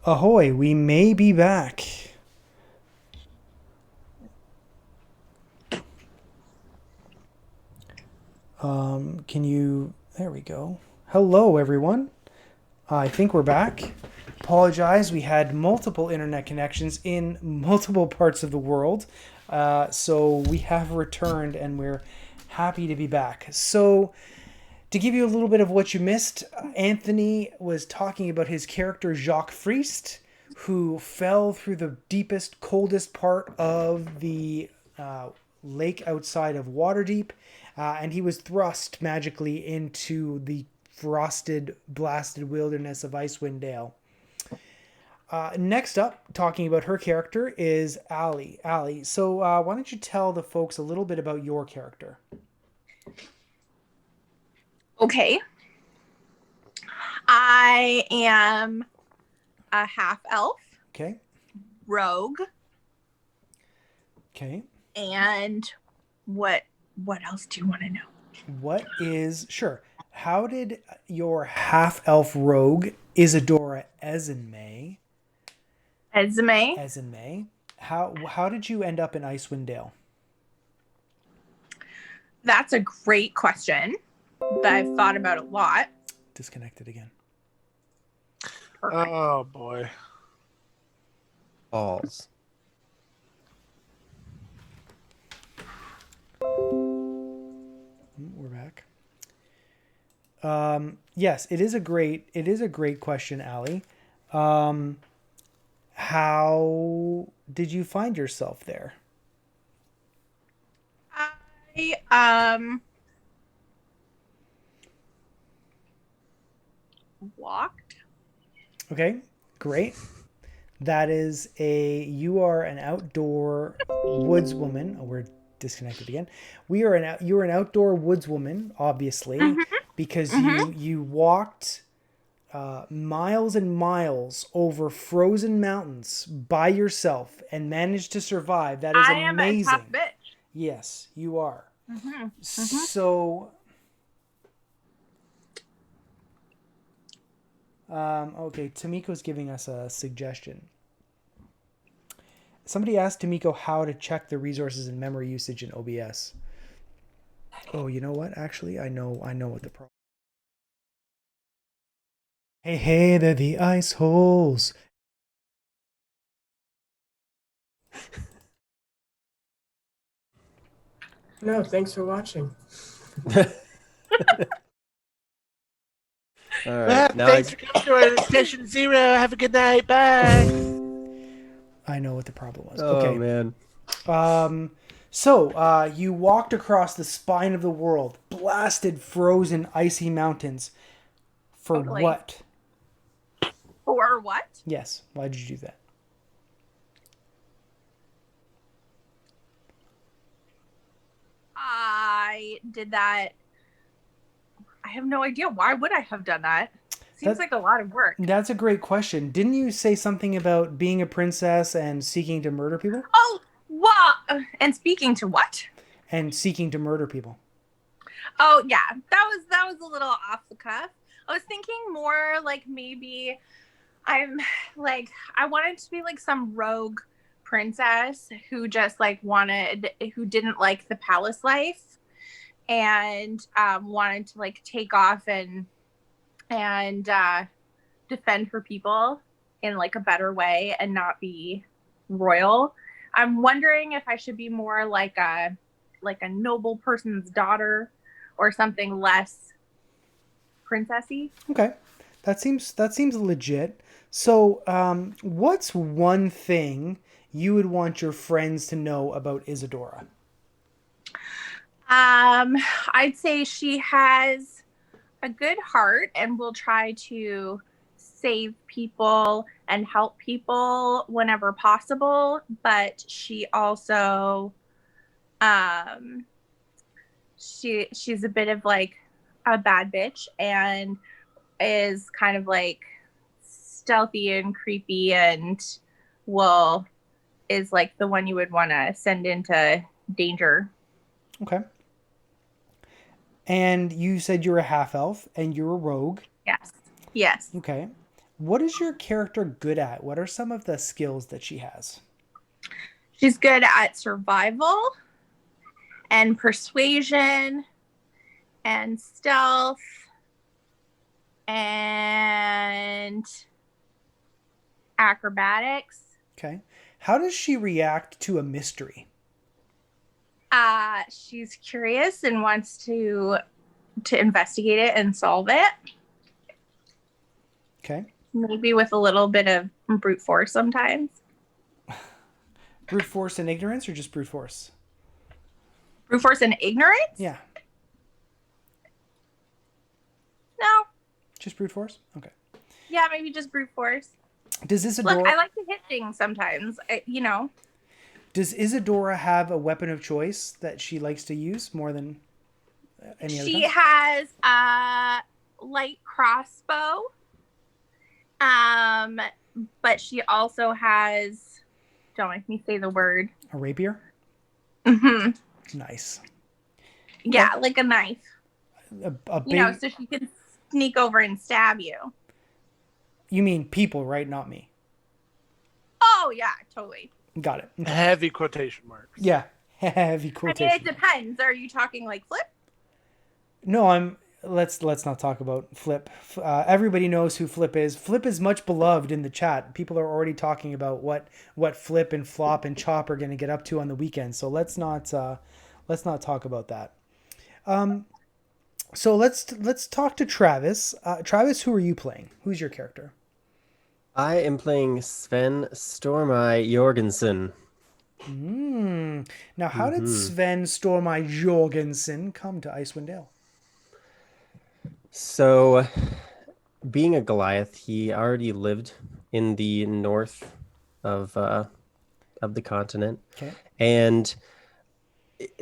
Ahoy, we may be back. Can you... There we go. Hello, everyone. I think we're back. Apologize, we had multiple internet connections in multiple parts of the world. So we have returned and we're happy to be back. So, to give you a little bit of what you missed, Anthony was talking about his character Jacques Friest, who fell through the deepest, coldest part of the lake outside of Waterdeep, and he was thrust magically into the frosted, blasted wilderness of Icewind Dale. Next up, talking about her character, is Allie. Allie, so why don't you tell the folks a little bit about your character? Okay. I am a half elf Okay. rogue. Okay. And what else do you want to know? What is sure? How did your half elf rogue Isadora Esme? Esenme how did you end up in Icewind Dale? That's a great question that I've thought about a lot. Disconnected again. Perfect. Oh boy. Balls. We're back. Yes, it is a great question, Allie. How did you find yourself there? I walked. Okay, great. That is you are an outdoor woodswoman. Oh, we're disconnected again. You're an outdoor woodswoman, obviously, because you walked miles and miles over frozen mountains by yourself and managed to survive. That is amazing. I am a tough bitch. Yes, you are. So, okay, Tamiko's giving us a suggestion. Somebody asked Tamiko how to check the resources and memory usage in OBS. Oh, you know what? Actually, I know what the problem. Hey, they're the Iceholes. No, thanks for watching. All right. Now Thanks for coming to Station Zero. Have a good night. Bye. I know what the problem was. Oh, Okay. man. So you walked across the spine of the world, blasted, frozen, icy mountains. For Totally. what? For what? Yes. Why did you do that? I did that. I have no idea. Why would I have done that? Seems like a lot of work. That's a great question. Didn't you say something about being a princess and seeking to murder people? Oh, what? And speaking to what? And seeking to murder people. Oh yeah, that was a little off the cuff. I was thinking more like maybe I wanted to be like some rogue princess who just who didn't like the palace life and wanted to like take off and defend her people in like a better way and not be royal. I'm wondering if I should be more like a noble person's daughter or something less princessy. Okay, that seems legit. So, what's one thing you would want your friends to know about Isadora? I'd say she has a good heart and will try to save people and help people whenever possible, but she also she's a bit of like a bad bitch and is kind of like stealthy and creepy and is like the one you would want to send into danger. Okay. And you said you're a half elf and you're a rogue. Yes. Okay. What is your character good at? What are some of the skills that she has? She's good at survival and persuasion and stealth and acrobatics. Okay. How does she react to a mystery? She's curious and wants to investigate it and solve it. Okay. Maybe with a little bit of brute force sometimes. Brute force and ignorance, or just brute force? Brute force and ignorance? Yeah. No. Just brute force? Okay. Yeah, maybe just brute force. Does Isadora... Look, I like to hit things sometimes, Does Isadora have a weapon of choice that she likes to use more than any other She time? has a light crossbow. But she also has, don't make me say the word. A rapier? Mm-hmm. Nice. Yeah, like a knife. A big... So she can sneak over and stab you. You mean people, right? Not me. Oh, yeah, totally. Got it. Okay. Heavy quotation marks. Yeah. Heavy quotation. I mean, it depends. Are you talking like Flip? No, let's not talk about Flip. Everybody knows who Flip is. Flip is much beloved in the chat. People are already talking about what Flip and Flop and Chop are going to get up to on the weekend. So let's not talk about that. So let's talk to Travis. Travis, who are you playing? Who's your character? I am playing Sven Stormeye Jorgensen. Now, how did Sven Stormeye Jorgensen come to Icewind Dale? So, being a Goliath, he already lived in the north of the continent. Okay. And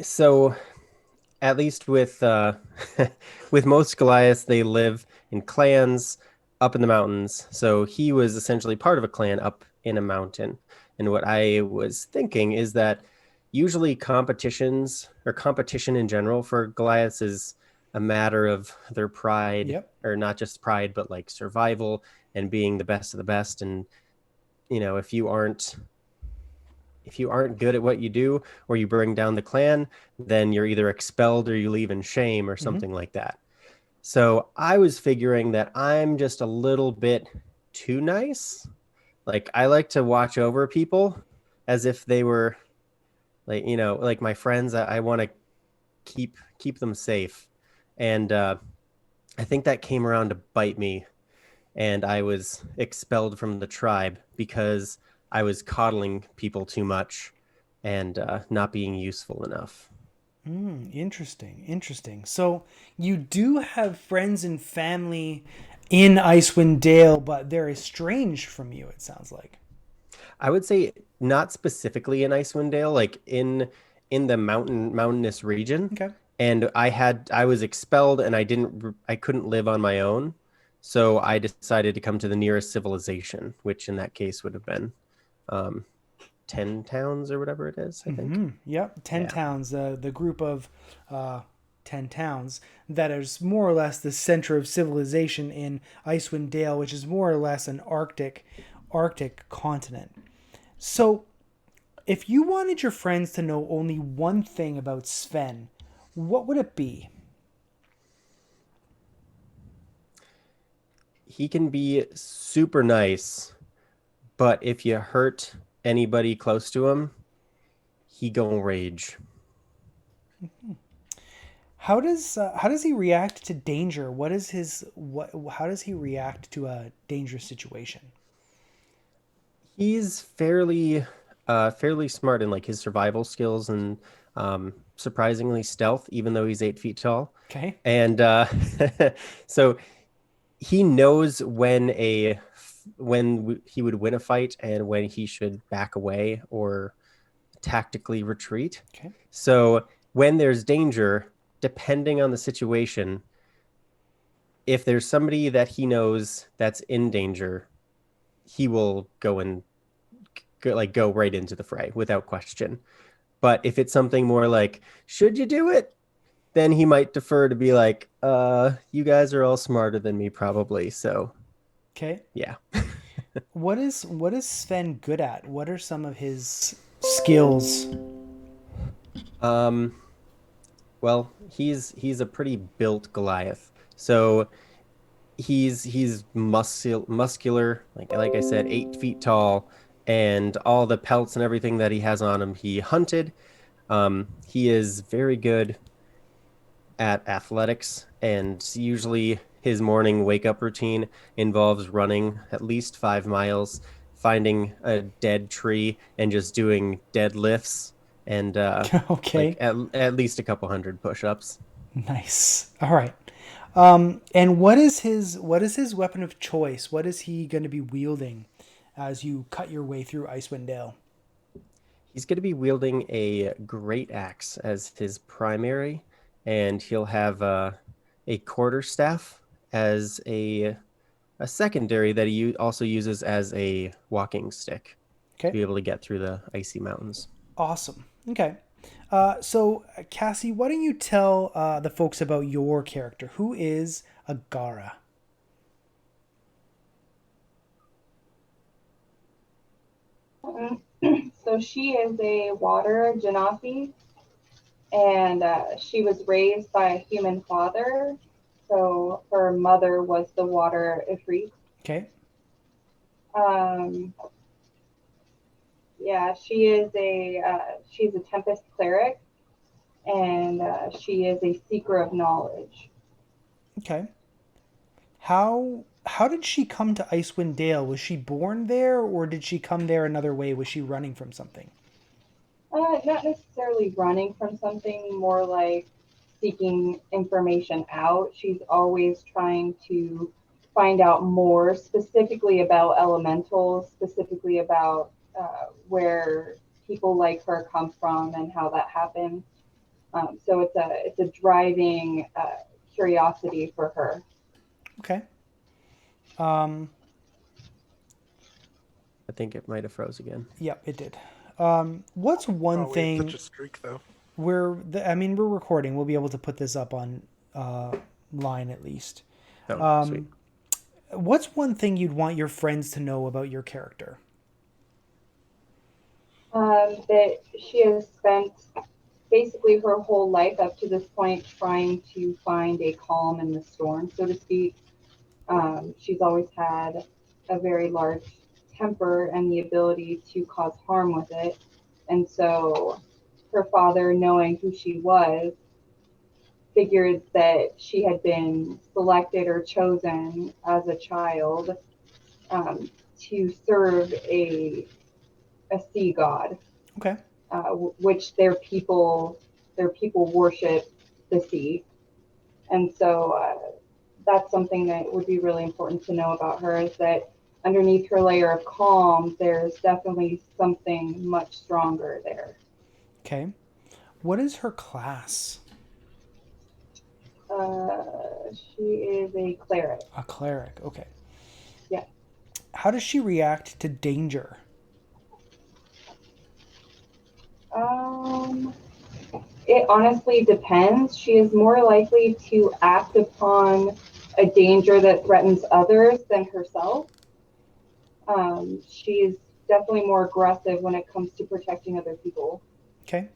so, at least with with most Goliaths, they live in clans up in the mountains. So he was essentially part of a clan up in a mountain. And what I was thinking is that usually competitions or competition in general for Goliaths is a matter of their pride. Yep. Or not just pride, but like survival and being the best of the best. And, if you aren't good at what you do, or you bring down the clan, then you're either expelled or you leave in shame or something like that. So I was figuring that I'm just a little bit too nice. Like, I like to watch over people as if they were like my friends. I want to keep them safe. And I think that came around to bite me. And I was expelled from the tribe because I was coddling people too much and not being useful enough. Interesting. So you do have friends and family in Icewind Dale, but they're estranged from you, it sounds like. I would say not specifically in Icewind Dale, like in the mountainous region. Okay. And I was expelled and I couldn't live on my own. So I decided to come to the nearest civilization, which in that case would have been 10 towns or whatever it is, I think. Yep, 10 towns, the group of 10 towns that is more or less the center of civilization in Icewind Dale, which is more or less an Arctic continent. So if you wanted your friends to know only one thing about Sven, what would it be? He can be super nice, but if you hurt anybody close to him, he gonna rage. How does he react to danger? How does he react to a dangerous situation? He's fairly smart in like his survival skills and surprisingly stealth, even though he's 8 feet tall. Okay. And so he knows when he would win a fight and when he should back away or tactically retreat. Okay. So when there's danger, depending on the situation, if there's somebody that he knows that's in danger, he will go right into the fray without question. But if it's something more like, should you do it? Then he might defer to be like, you guys are all smarter than me probably, so Okay. Yeah. What is Sven good at? What are some of his skills? Um, well, he's a pretty built Goliath. So he's muscular, like I said, 8 feet tall, and all the pelts and everything that he has on him, he hunted. He is very good at athletics, and usually his morning wake up routine involves running at least 5 miles, finding a dead tree, and just doing deadlifts and like Okay. at least a couple hundred push-ups. Nice. All right. And what is his weapon of choice? What is he going to be wielding as you cut your way through Icewind Dale? He's going to be wielding a great axe as his primary, and he'll have a quarterstaff as a secondary that he also uses as a walking stick to Okay. be able to get through the icy mountains. Awesome. Okay. So Cassie, why don't you tell the folks about your character? Who is Agara? So she is a water genasi, and she was raised by a human father. So her mother was the water ifrit. Okay. Um, yeah, she's a tempest cleric, and she is a seeker of knowledge. Okay. How did she come to Icewind Dale? Was she born there, or did she come there another way? Was she running from something? Not necessarily running from something, more like seeking information out. She's always trying to find out more specifically about elementals, specifically about where people like her come from and how that happened. So it's a driving curiosity for her. Okay. Um, I think it might have froze again. yep, it did. What's one Oh, we had such thing a streak, though. we're recording. We'll be able to put this up on line at least. Oh, sweet. What's one thing you'd want your friends to know about your character? That she has spent basically her whole life up to this point trying to find a calm in the storm, so to speak. She's always had a very large temper and the ability to cause harm with it. And so her father, knowing who she was, figured that she had been selected or chosen as a child to serve a sea god, Okay. which their people worship the sea. And so that's something that would be really important to know about her, is that underneath her layer of calm, there's definitely something much stronger there. Okay. What is her class? She is a cleric. A cleric. Okay. Yeah. How does she react to danger? Um, it honestly depends. She is more likely to act upon a danger that threatens others than herself. She's definitely more aggressive when it comes to protecting other people. Okay.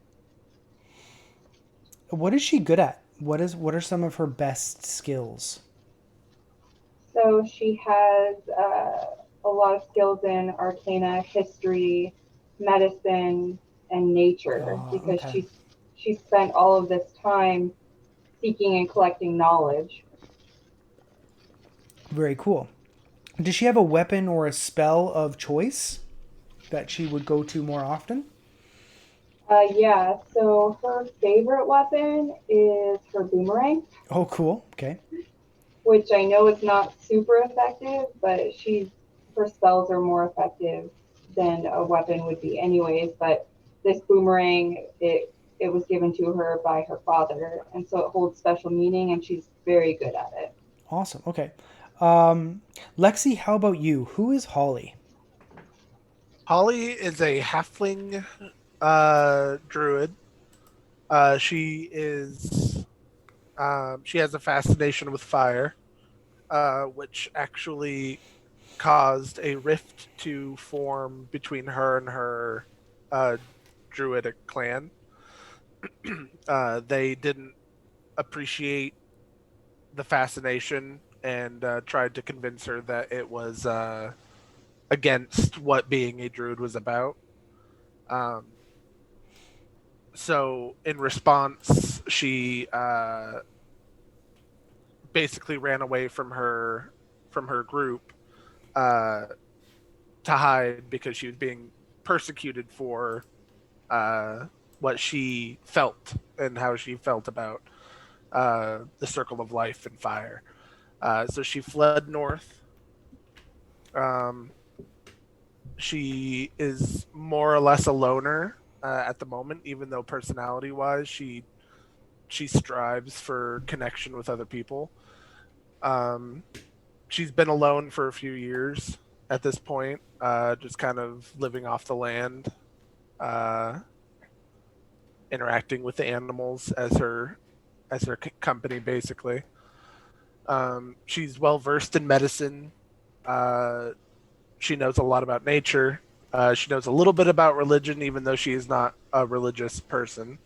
What is she good at? What are some of her best skills? So she has a lot of skills in arcana, history, medicine, and nature, Oh, because okay. she spent all of this time seeking and collecting knowledge. Very cool. Does she have a weapon or a spell of choice that she would go to more often? Yeah, so her favorite weapon is her boomerang, Oh, cool. Okay. which I know is not super effective, but her spells are more effective than a weapon would be anyways. But this boomerang, it was given to her by her father, and so it holds special meaning, and she's very good at it. Awesome. Okay. Lexi, how about you? Who is Holly? Holly is a halfling druid. She is she has a fascination with fire, which actually caused a rift to form between her and her druidic clan. They didn't appreciate the fascination and tried to convince her that it was against what being a druid was about. Um, so, in response, she basically ran away from her group uh, to hide because she was being persecuted for what she felt and how she felt about the circle of life and fire. So she fled north. Um, she is more or less a loner at the moment, even though personality-wise she strives for connection with other people. Um, she's been alone for a few years at this point, just kind of living off the land, uh, interacting with the animals as her company, basically. She's well versed in medicine. Uh, she knows a lot about nature. She knows a little bit about religion, even though she is not a religious person.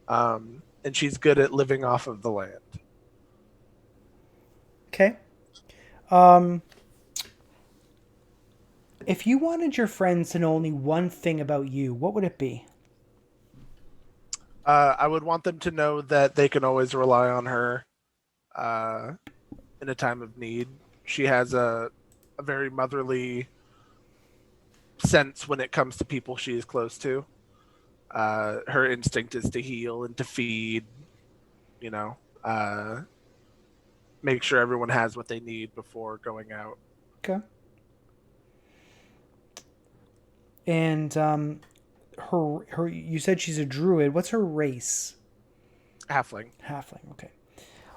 And she's good at living off of the land. Okay. Um, if you wanted your friends to know only one thing about you, what would it be? I would want them to know that they can always rely on her uh, in a time of need. She has a very motherly sense when it comes to people she is close to. Her instinct is to heal and to feed, you know, make sure everyone has what they need before going out. Okay. And her you said she's a druid. What's her race? Halfling. Halfling. Okay.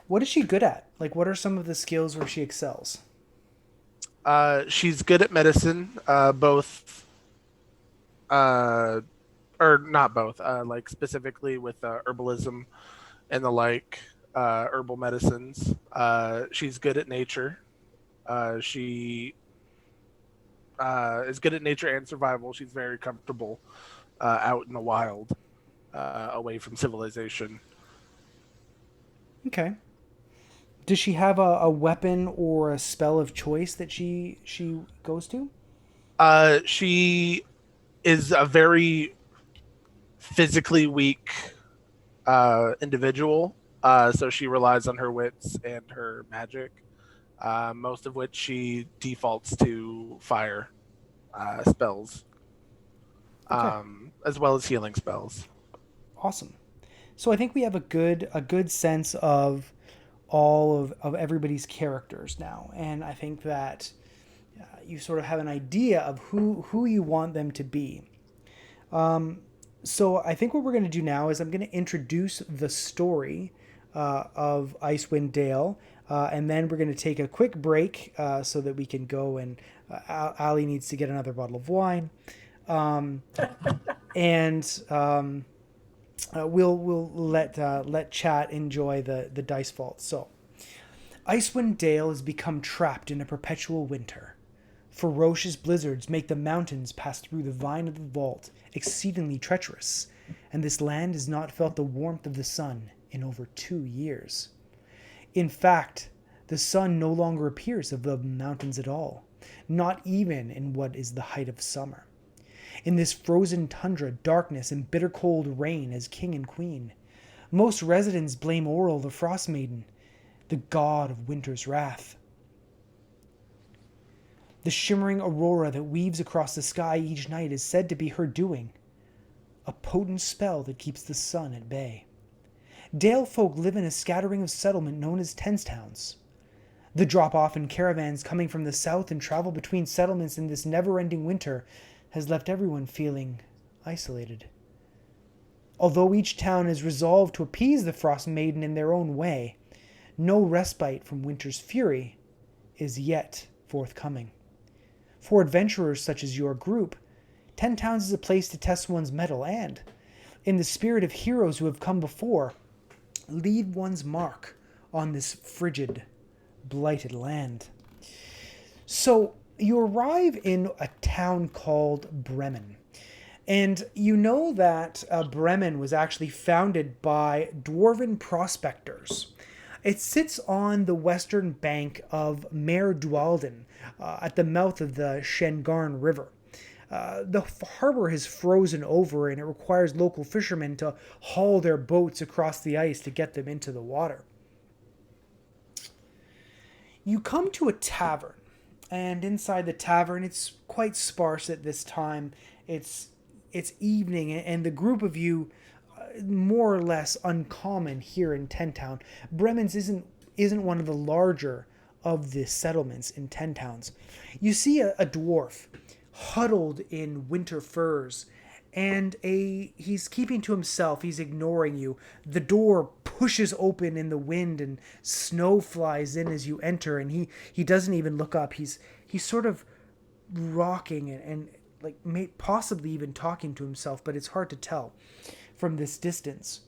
What is she good at? Like, what are some of the skills where she excels? She's good at medicine, both, or not both, like specifically with herbalism and the like, herbal medicines. She's good at nature. She is good at nature and survival. She's very comfortable out in the wild, away from civilization. Okay. Does she have a weapon or a spell of choice that she goes to? She is a very physically weak individual, so she relies on her wits and her magic, most of which she defaults to fire spells, Okay. as well as healing spells. Awesome. So I think we have a good sense of all of everybody's characters now, and I think that you sort of have an idea of who you want them to be. So I think what we're going to do now is I'm going to introduce the story of Icewind Dale, and then we're going to take a quick break so that we can go and Ali needs to get another bottle of wine, and we'll let chat enjoy the dice vault. So, Icewind Dale has become trapped in a perpetual winter. Ferocious blizzards make the mountains pass through the vine of the vault exceedingly treacherous, and this land has not felt the warmth of the sun in over 2 years. In fact, the sun no longer appears above the mountains at all, not even in what is the height of summer. In this frozen tundra, darkness and bitter cold reign as king and queen. Most residents blame Oril the Frostmaiden, the god of winter's wrath. The shimmering aurora that weaves across the sky each night is said to be her doing, a potent spell that keeps the sun at bay. Dale folk live in a scattering of settlement known as Tenstowns. The drop-off in caravans coming from the south and travel between settlements in this never-ending winter has left everyone feeling isolated. Although each town is resolved to appease the Frost Maiden in their own way, no respite from winter's fury is yet forthcoming. For adventurers such as your group, 10 Towns is a place to test one's mettle and, in the spirit of heroes who have come before, leave one's mark on this frigid, blighted land. So, You arrive in a town called Bremen. And you know that Bremen was actually founded by dwarven prospectors. It sits on the western bank of Mare Dualden, at the mouth of the Shengarn River. The harbor has frozen over and it requires local fishermen to haul their boats across the ice to get them into the water. You come to a tavern, and inside the tavern, it's quite sparse at this time. It's evening, and the group of you, more or less uncommon here in Ten Town. Bremen's isn't one of the larger of the settlements in Ten Towns. You see a dwarf huddled in winter furs, and he's keeping to himself. He's ignoring you. The door pushes open in the wind, and snow flies in as you enter, and he doesn't even look up. He's sort of rocking and like possibly even talking to himself, but it's hard to tell from this distance.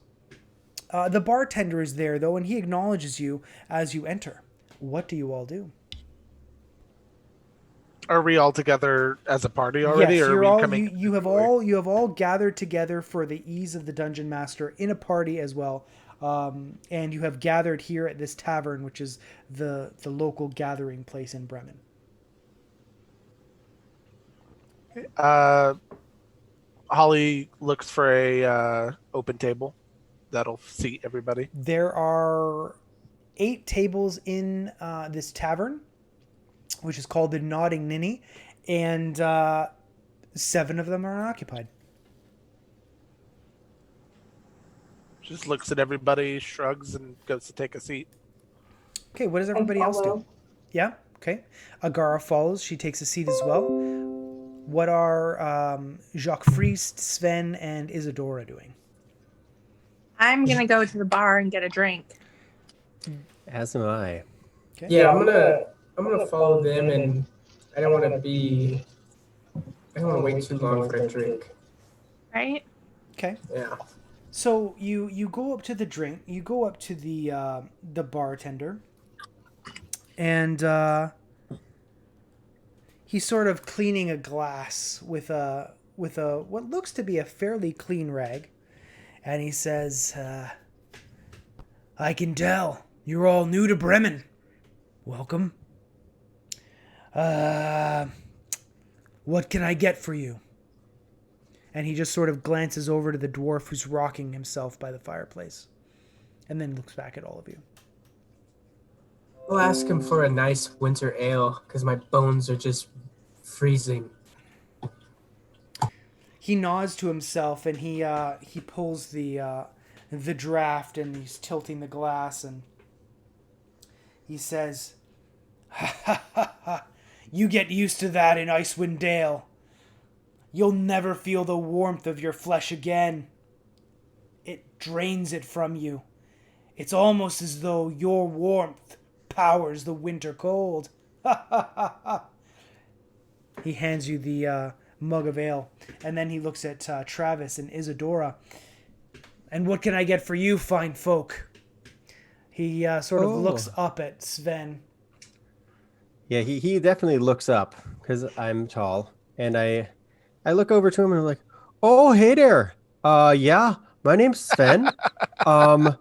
The bartender is there though, and he acknowledges you as you enter. What do you all do? Are we all together as a party already, Yes, or are you're we all coming? you have all gathered together for the ease of the dungeon master in a party as well, and you have gathered here at this tavern, which is the local gathering place in Bremen. Holly looks for a open table that'll seat everybody. There are 8 tables in this tavern, which is called the Nodding Ninny, and 7 of them are unoccupied. Just looks at everybody, shrugs, and goes to take a seat. Okay, what does everybody else do? Yeah, okay. Agara follows. She takes a seat as well. What are Jacques Friest, Sven, and Isadora doing? I'm gonna go to the bar and get a drink. As am I. Okay. Yeah, I'm gonna follow them, and I don't want to wait too long for a drink. Right? Okay. Yeah. So you go up to the drink. You go up to the bartender, and he's sort of cleaning a glass with a what looks to be a fairly clean rag, and he says, "I can tell you're all new to Bremen. Welcome. What can I get for you?" And he just sort of glances over to the dwarf who's rocking himself by the fireplace, and then looks back at all of you. I'll ask him for a nice winter ale because my bones are just freezing. He nods to himself, and he pulls the draft, and he's tilting the glass, and he says, "Ha ha ha ha! You get used to that in Icewind Dale. You'll never feel the warmth of your flesh again. It drains it from you. It's almost as though your warmth powers the winter cold. Ha ha ha ha!" He hands you the mug of ale, and then he looks at Travis and Isadora. "And what can I get for you, fine folk?" He sort of looks up at Sven. Yeah, he definitely looks up because I'm tall, and I look over to him and I'm like, "Oh, hey there. Yeah, my name's Sven. I'm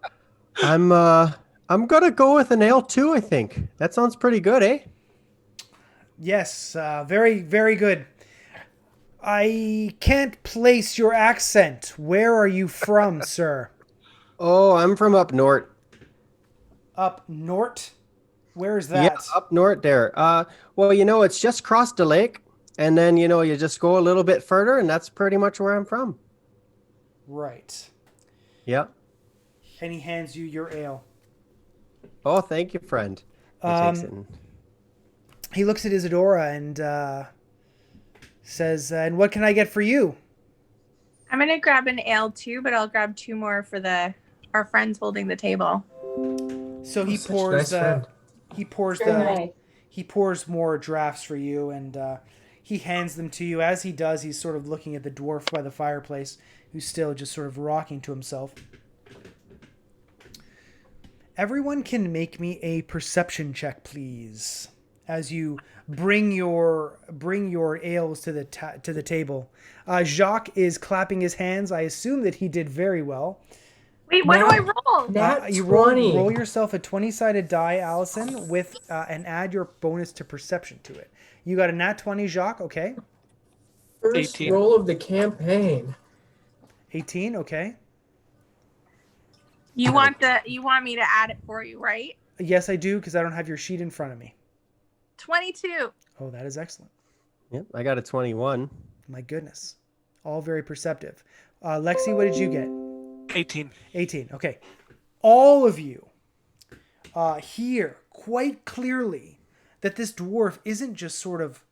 gonna go with an ale too, I think. That sounds pretty good, eh?" Yes, very, very good. I can't place your accent. Where are you from, sir? Oh, I'm from up north. Up north? Where's that? Yeah, up north there. Well, it's just across the lake, and then you just go a little bit further, and that's pretty much where I'm from. Right. Yeah. And he hands you your ale. Oh, thank you, friend. He takes it. He looks at Isadora and says, "And what can I get for you?" I'm gonna grab an ale too, but I'll grab 2 more for our friends holding the table. So he Such a pours nice friend. Very nice. he pours more drafts for you, and he hands them to you. As he does, he's sort of looking at the dwarf by the fireplace, who's still just sort of rocking to himself. Everyone can make me a perception check, please. as you bring your ales to the table. Jacques is clapping his hands. I assume that he did very well. Wait, what do I roll? Nat You 20. roll yourself a 20-sided die, Allison, with and add your bonus to perception to it. You got a nat 20, Jacques. Okay. First 18. roll of the campaign. 18. Okay. You want me to add it for you, right? Yes, I do, because I don't have your sheet in front of me. 22. Oh, that is excellent. Yep, I got a 21. My goodness. All very perceptive. Lexi, what did you get? 18. 18. Okay. All of you hear quite clearly that this dwarf isn't just sort of,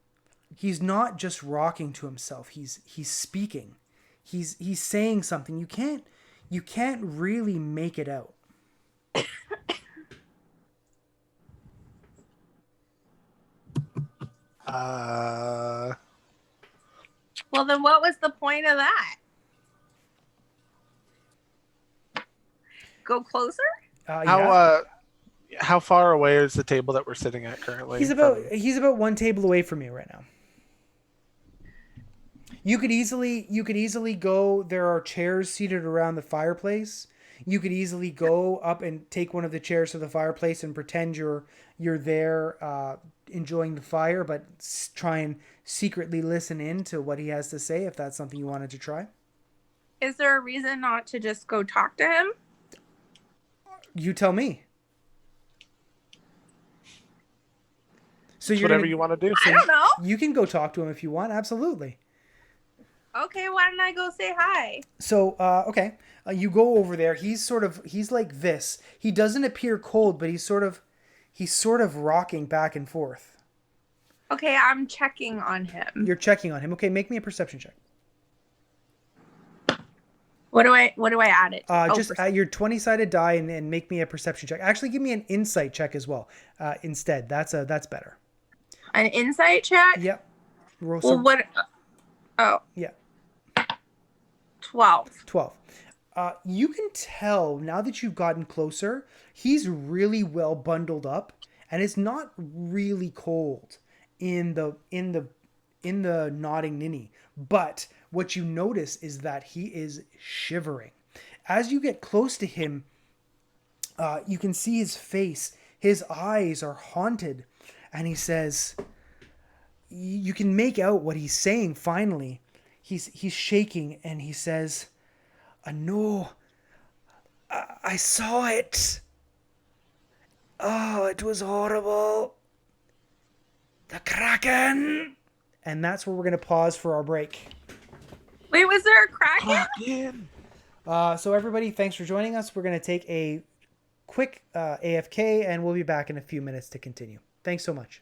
he's not just rocking to himself. He's speaking. He's saying something. You can't really make it out. Well, then what was the point of that? Go closer? Yeah. How far away is the table that we're sitting at currently? He's about one table away from you right now. You could easily go. There are chairs seated around the fireplace. You could easily go up and take one of the chairs to the fireplace and pretend you're there enjoying the fire, but try and secretly listen in to what he has to say if that's something you wanted to try. Is there a reason not to just go talk to him? You tell me. So It's you're whatever gonna, you want to do. I don't know. You can go talk to him if you want. Absolutely. Okay, why don't I go say hi? So, okay. You go over there. He's like this. He doesn't appear cold, but he's sort of rocking back and forth. Okay, I'm checking on him. You're checking on him. Okay, make me a perception check. What do I add it to? Just add your 20-sided die and make me a perception check. Actually, give me an insight check as well. Instead, that's better. An insight check? Yep. Well, what? Oh. Yeah. 12. 12. You can tell now that you've gotten closer, he's really well bundled up, and it's not really cold in the nodding ninny. But what you notice is that he is shivering. As you get close to him, you can see his face. His eyes are haunted, and he says, you can make out what he's saying finally. He's shaking, and he says, no, I saw it. Oh, it was horrible. The Kraken. And that's where we're going to pause for our break. Wait, was there a Kraken? So everybody, thanks for joining us. We're going to take a quick AFK, and we'll be back in a few minutes to continue. Thanks so much.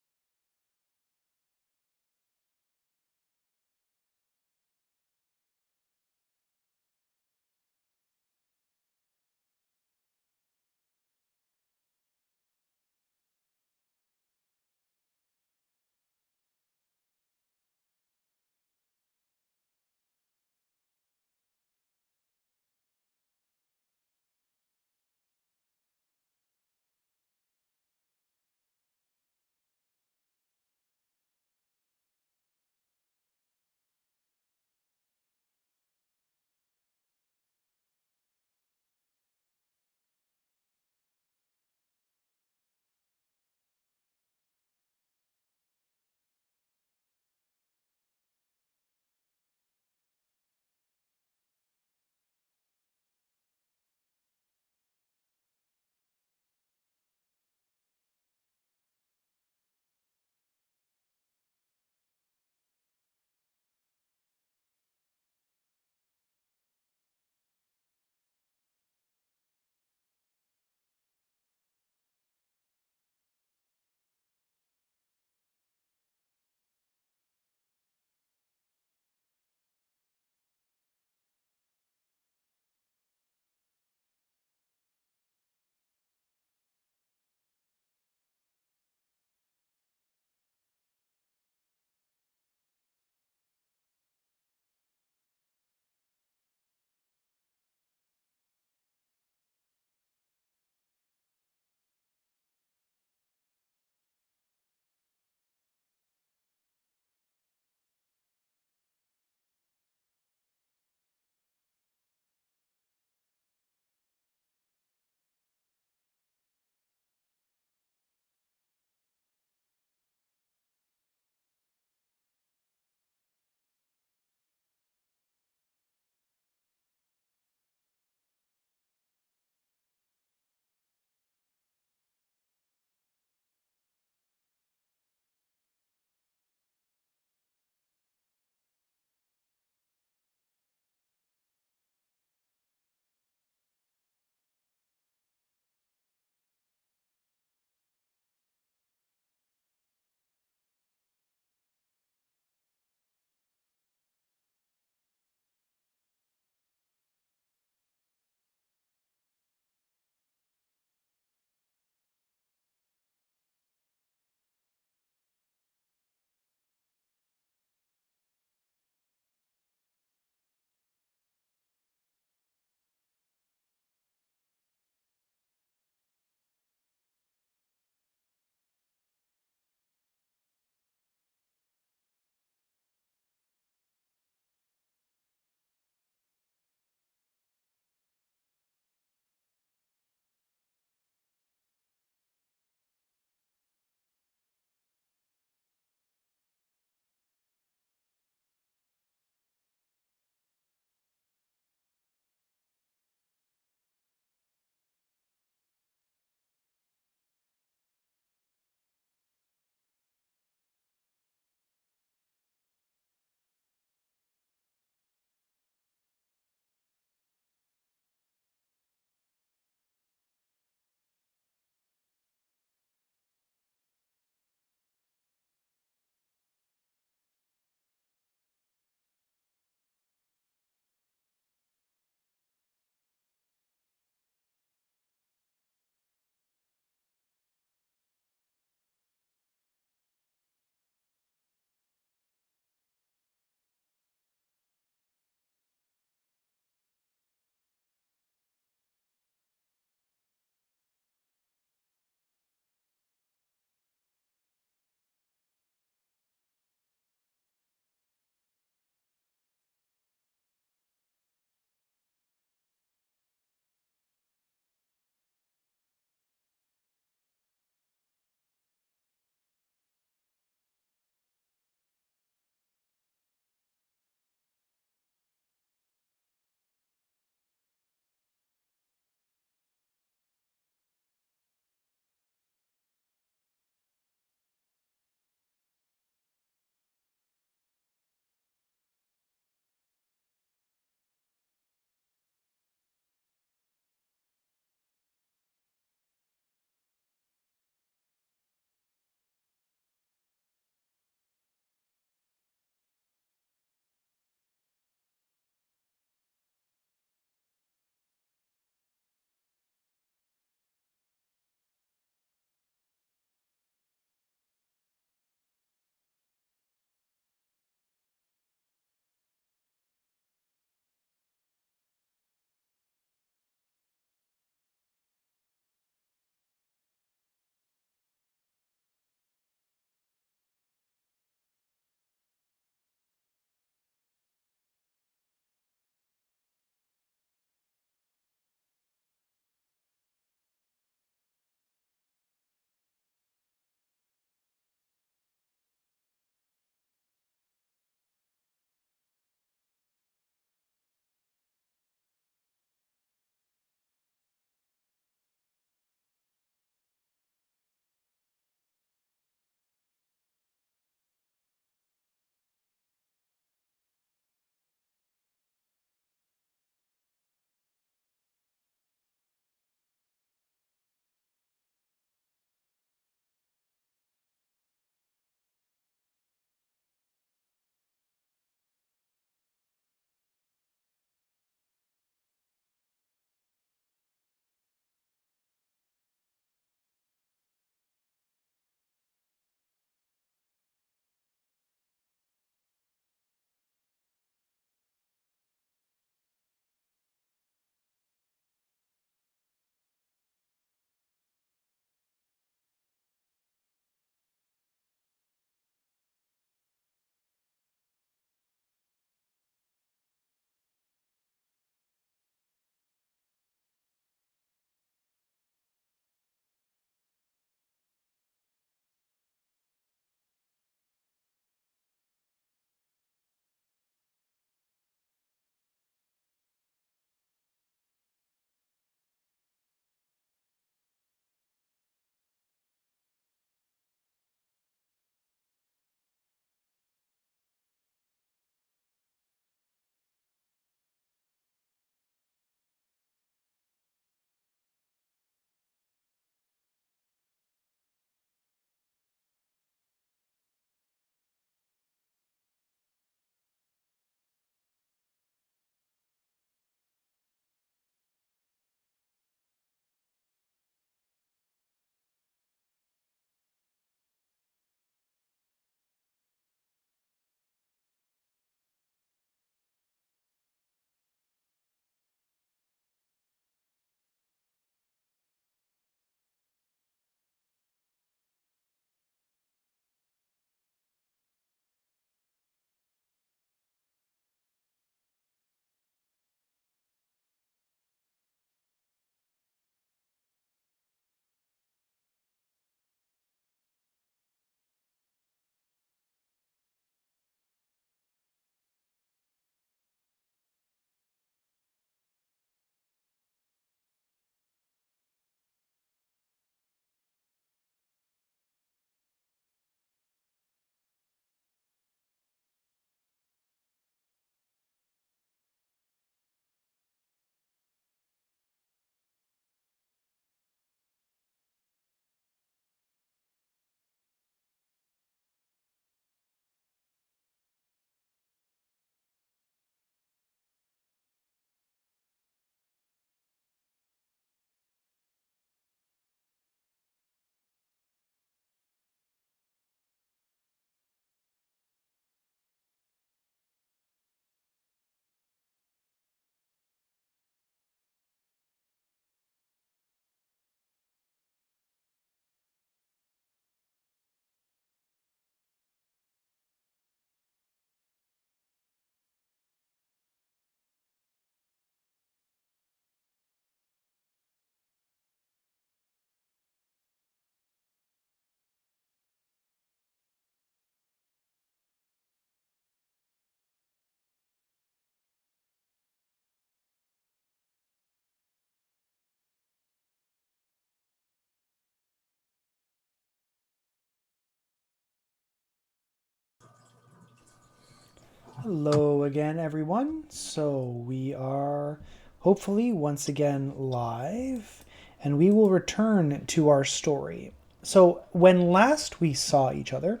Hello again, everyone. So we are hopefully once again live, and we will return to our story. So when last we saw each other,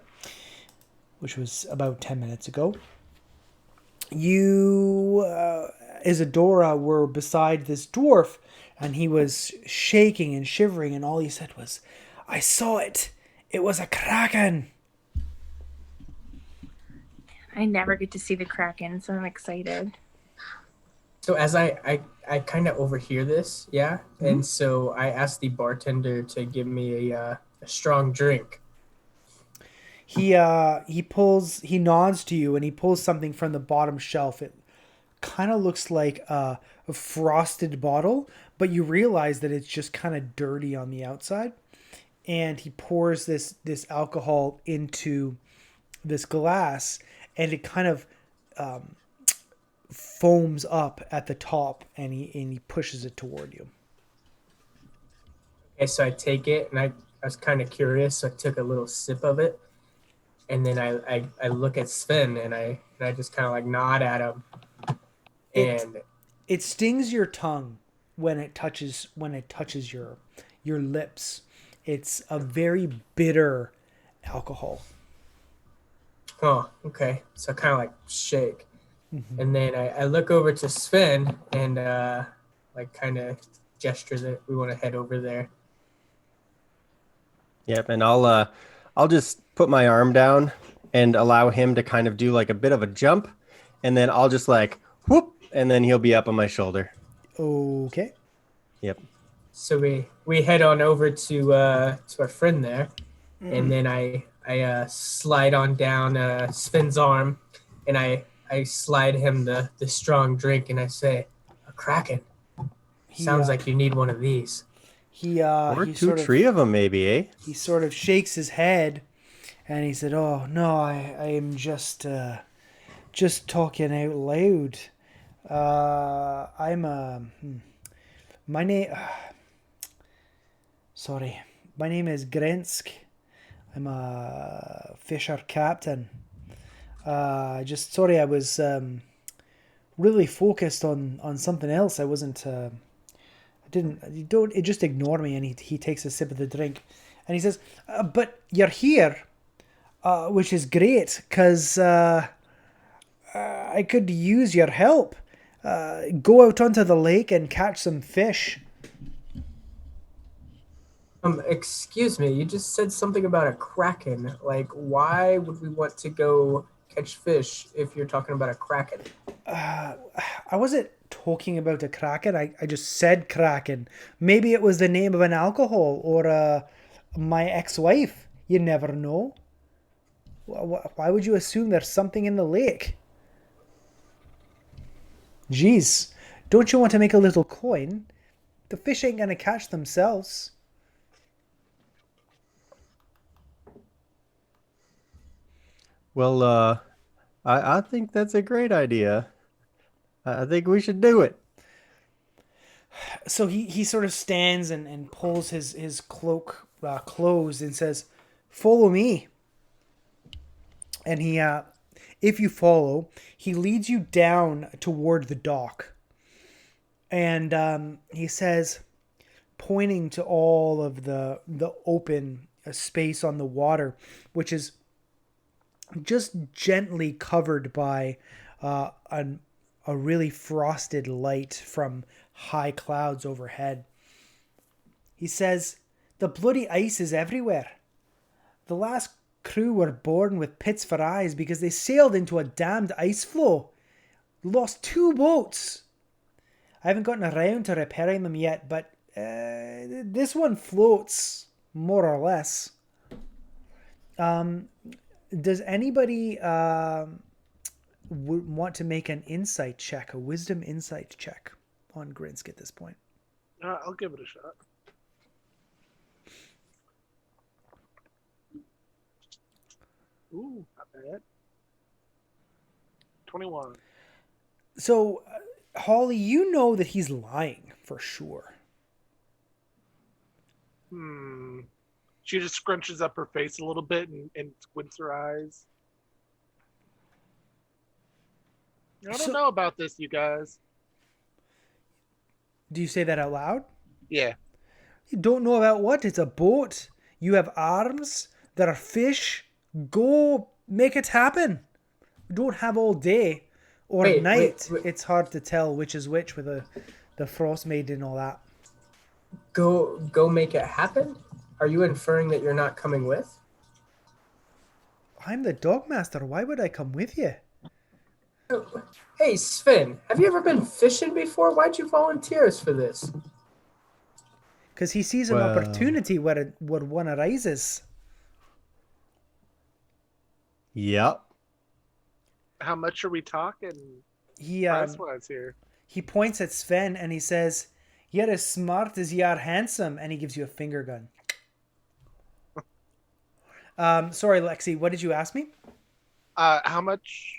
which was about 10 minutes ago, you, Isadora, were beside this dwarf, and he was shaking and shivering, and all he said was, "I saw it. It was a kraken." I never get to see the Kraken, so I'm excited. So as I kind of overhear this, yeah, and so I asked the bartender to give me a strong drink. He nods to you and he pulls something from the bottom shelf. It kind of looks like a frosted bottle, but you realize that it's just kind of dirty on the outside. And he pours this alcohol into this glass, and it kind of foams up at the top, and he pushes it toward you. Okay, so I take it, and I was kind of curious, so I took a little sip of it, and then I look at Sven, and I just kind of like nod at him, and It stings your tongue when it touches your lips. It's a very bitter alcohol. oh, okay, so I kind of like shake, and then I look over to Sven, and like kind of gesture that we want to head over there. Yep, and I'll just put my arm down and allow him to kind of do like a bit of a jump, and then I'll just like whoop, and then he'll be up on my shoulder. Okay. Yep. So we head on over to our friend there, and then I slide on down Sven's arm, and I slide him the strong drink, and I say, "A kraken. Sounds like you need one of these." Or He two, three of them, maybe, eh? he sort of shakes his head, and he said, "Oh no, I am just talking out loud. I'm my name. Sorry, my name is Grensk. I'm a fisher captain. Just sorry, I was really focused on something else. I wasn't. I didn't. You don't. It just ignore me." And he takes a sip of the drink, and he says, "But you're here, which is great, because I could use your help. Go out onto the lake and catch some fish." Excuse me, you just said something about a kraken. Like, why would we want to go catch fish if you're talking about a kraken? I wasn't talking about a kraken. I just said kraken. Maybe it was the name of an alcohol or my ex-wife. You never know. Why would you assume there's something in the lake? Jeez, don't you want to make a little coin? The fish ain't gonna catch themselves. Well, I think that's a great idea. I think we should do it. So he sort of stands and pulls his cloak closed and says, "Follow me." And if you follow, he leads you down toward the dock. And he says, pointing to all of the open space on the water, which is just gently covered by a really frosted light from high clouds overhead. He says, "The bloody ice is everywhere. The last crew were born with pits for eyes because they sailed into a damned ice floe. Lost 2 boats. I haven't gotten around to repairing them yet, but this one floats, more or less." Does anybody want to make an insight check, a wisdom insight check on Grinsk at this point? I'll give it a shot. Ooh, not bad. 21. So, Holly, you know that he's lying for sure. She just scrunches up her face a little bit and squints her eyes. I So- don't know about this, you guys. Do you say that out loud? Yeah. You don't know about what? It's a boat. You have arms. There are fish. Go make it happen. We don't have all day or Wait, night. wait. It's hard to tell which is which with the Frostmaiden and all that. Go make it happen? Are you inferring that you're not coming with? I'm the dogmaster. Why would I come with you? Hey, Sven, have you ever been fishing before? Why'd you volunteer us for this? Because he sees an Well. opportunity where one arises. Yep. How much are we talking He price-wise here? he points at Sven and he says, "You're as smart as you are handsome," and he gives you a finger gun. Sorry, Lexi. What did you ask me? How much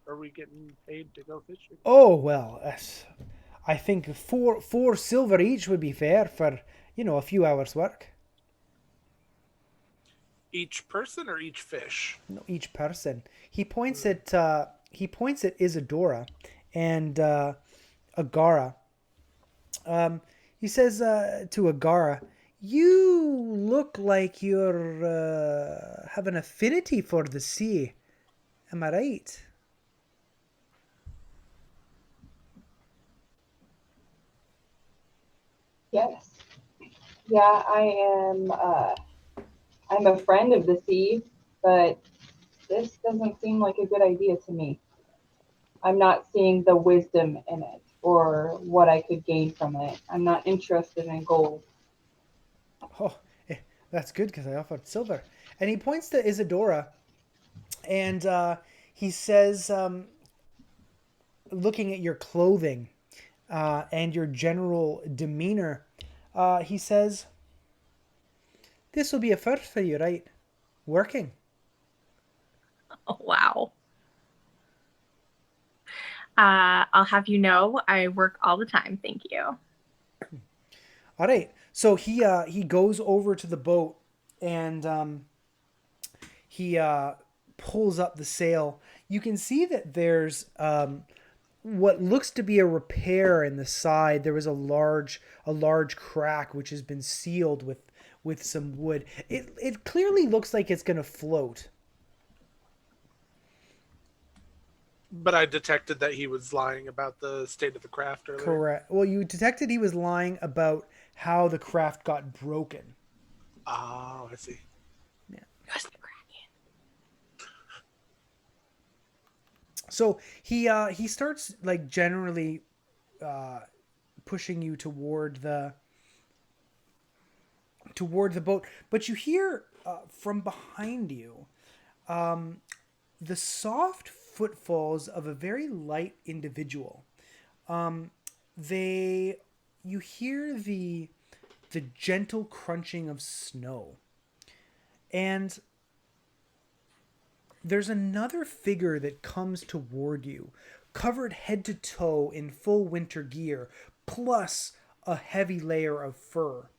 are we getting paid to go fishing? Oh well, I think four silver each would be fair for a few hours work. Each person or each fish? No, each person. He points at Isadora and Agara. He says to Agara, "You look like you're have an affinity for the sea. Am I right?" Yes. Yeah, I'm a friend of the sea, but this doesn't seem like a good idea to me. I'm not seeing the wisdom in it or what I could gain from it. I'm not interested in gold. Oh, that's good because I offered silver. And he points to Isadora, and he says, looking at your clothing and your general demeanor, he says, "This will be a first for you, right? Working." Oh, wow. I'll have you know, I work all the time. Thank you. All right. So he goes over to the boat and he pulls up the sail. You can see that there's what looks to be a repair in the side. There was a large crack which has been sealed with some wood. It clearly looks like it's going to float. But I detected that he was lying about the state of the craft earlier. Correct. Well, you detected he was lying about how the craft got broken. Oh, I see. Trust the Kraken. So he starts like generally pushing you toward the boat, but you hear from behind you the soft footfalls of a very light individual. You hear the gentle crunching of snow, and there's another figure that comes toward you, covered head to toe in full winter gear, plus a heavy layer of fur.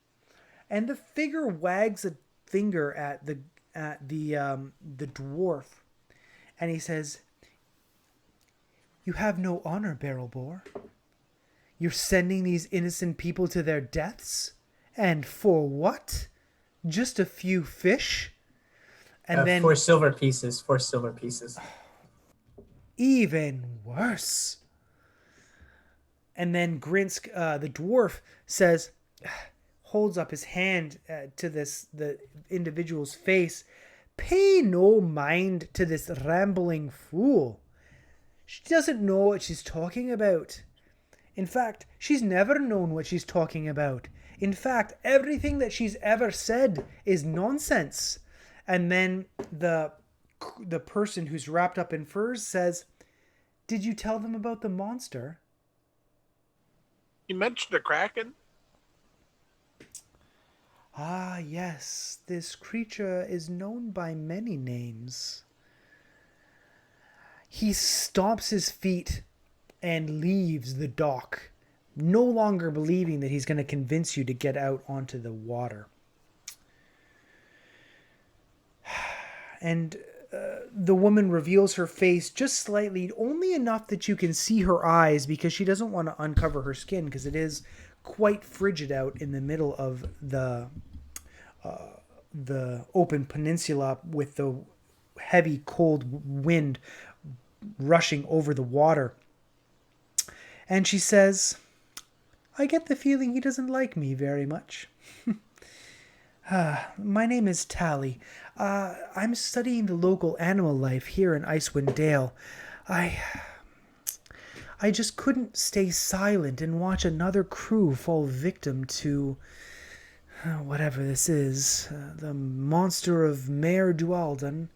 And the figure wags a finger at the dwarf, and he says, "You have no honor, Barrel Boar. You're sending these innocent people to their deaths, and for what? Just a few fish?" And then 4 silver pieces. 4 silver pieces. even worse. And then Grinsk, the dwarf, says, holds up his hand to the individual's face. "Pay no mind to this rambling fool. She doesn't know what she's talking about. In fact, she's never known what she's talking about. In fact, everything that she's ever said is nonsense." And then the person who's wrapped up in furs says, "Did you tell them about the monster?" You mentioned a kraken. "Ah, yes, this creature is known by many names." He stomps his feet and leaves the dock, no longer believing that he's going to convince you to get out onto the water. And the woman reveals her face just slightly, only enough that you can see her eyes because she doesn't want to uncover her skin because it is quite frigid out in the middle of the open peninsula with the heavy cold wind rushing over the water. And she says, I get the feeling he doesn't like me very much. My name is Tally. I'm studying the local animal life here in Icewind Dale. I just couldn't stay silent and watch another crew fall victim to whatever this is. The monster of Mayor Dualdan,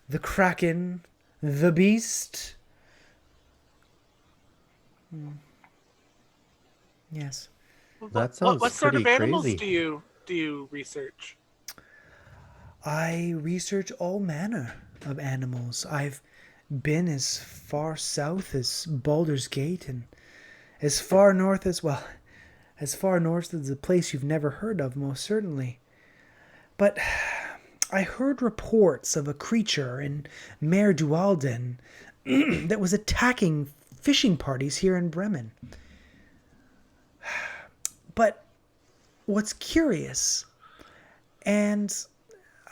the Kraken, the Beast. Yes. That sounds what sort of pretty animals crazy. do you research? I research all manner of animals. I've been as far south as Baldur's Gate and as far north as, well, as far north as a place you've never heard of, most certainly. But I heard reports of a creature in Mare Dualden that was attacking fishing parties here in Bremen. But what's curious, and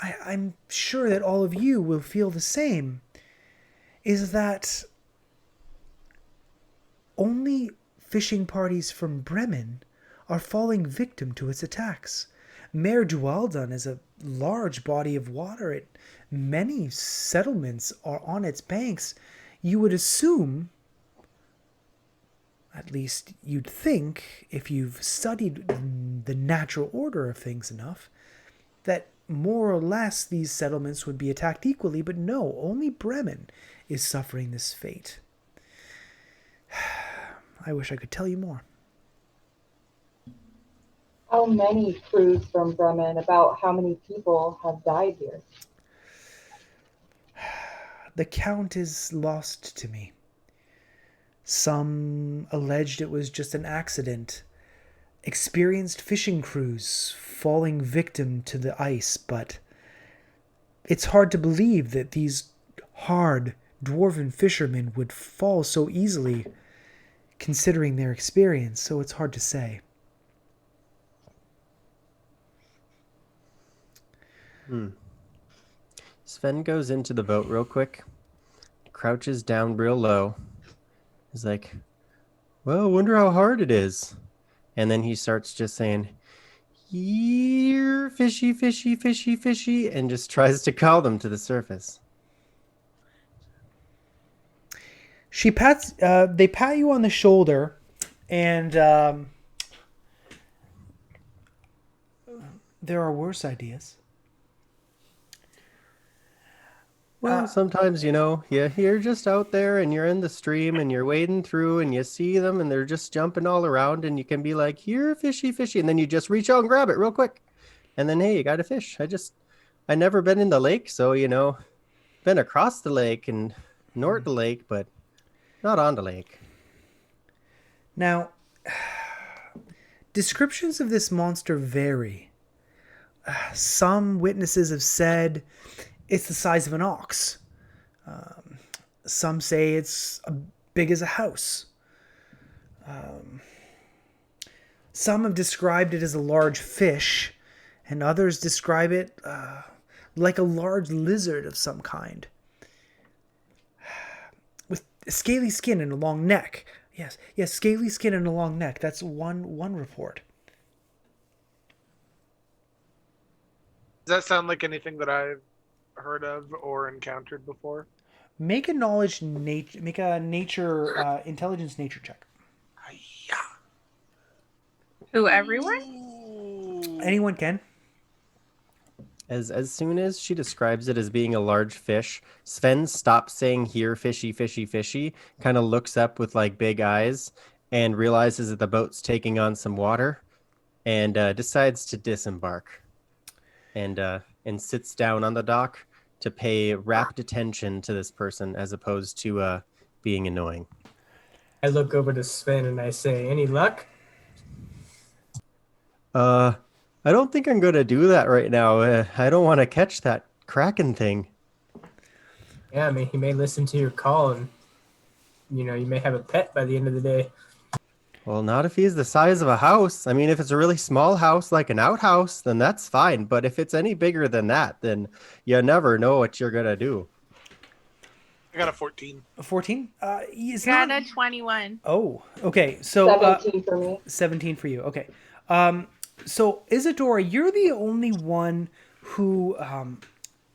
I'm sure that all of you will feel the same, is that only fishing parties from Bremen are falling victim to its attacks. Mare Dualdan is a large body of water. Many settlements are on its banks. You would assume, at least you'd think, if you've studied the natural order of things enough, that more or less these settlements would be attacked equally, but no, only Bremen is suffering this fate. I wish I could tell you more. How many crews from Bremen, about how many people have died here? The count is lost to me. Some alleged it was just an accident. Experienced fishing crews falling victim to the ice, but it's hard to believe that these hard dwarven fishermen would fall so easily considering their experience, so it's hard to say. Sven goes into the boat real quick, crouches down real low. He's like, well, wonder how hard it is. And then he starts just saying, here, fishy, fishy, fishy, fishy, and just tries to call them to the surface. They pat you on the shoulder, and there are worse ideas. Well, sometimes, you're just out there and you're in the stream and you're wading through and you see them and they're just jumping all around and you can be like, here, fishy, fishy. And then you just reach out and grab it real quick. And then, hey, you got a fish. I never been in the lake. So, been across the lake and north the lake, but not on the lake. Now, descriptions of this monster vary. Some witnesses have said it's the size of an ox. Some say it's big as a house. Some have described it as a large fish, and others describe it like a large lizard of some kind. With scaly skin and a long neck. Yes, scaly skin and a long neck. That's one report. Does that sound like anything that I've heard of or encountered before? Make a nature intelligence nature check. Yeah. Who, everyone? Anyone can. As soon as she describes it as being a large fish, Sven stops saying here, fishy, fishy, fishy, kind of looks up with like big eyes and realizes that the boat's taking on some water and decides to disembark and sits down on the dock to pay rapt attention to this person as opposed to being annoying. I look over to Sven and I say, any luck? I don't think I'm going to do that right now. I don't want to catch that Kraken thing. Yeah, I mean, he may listen to your call, and you may have a pet by the end of the day. Well, not if he's the size of a house. I mean, if it's a really small house like an outhouse, then that's fine. But if it's any bigger than that, then you never know what you're gonna do. I got a 14. A 14? It's Got not. a 21. Oh, okay. So 17 for me. 17 for you. Okay. So Isadora, you're the only one who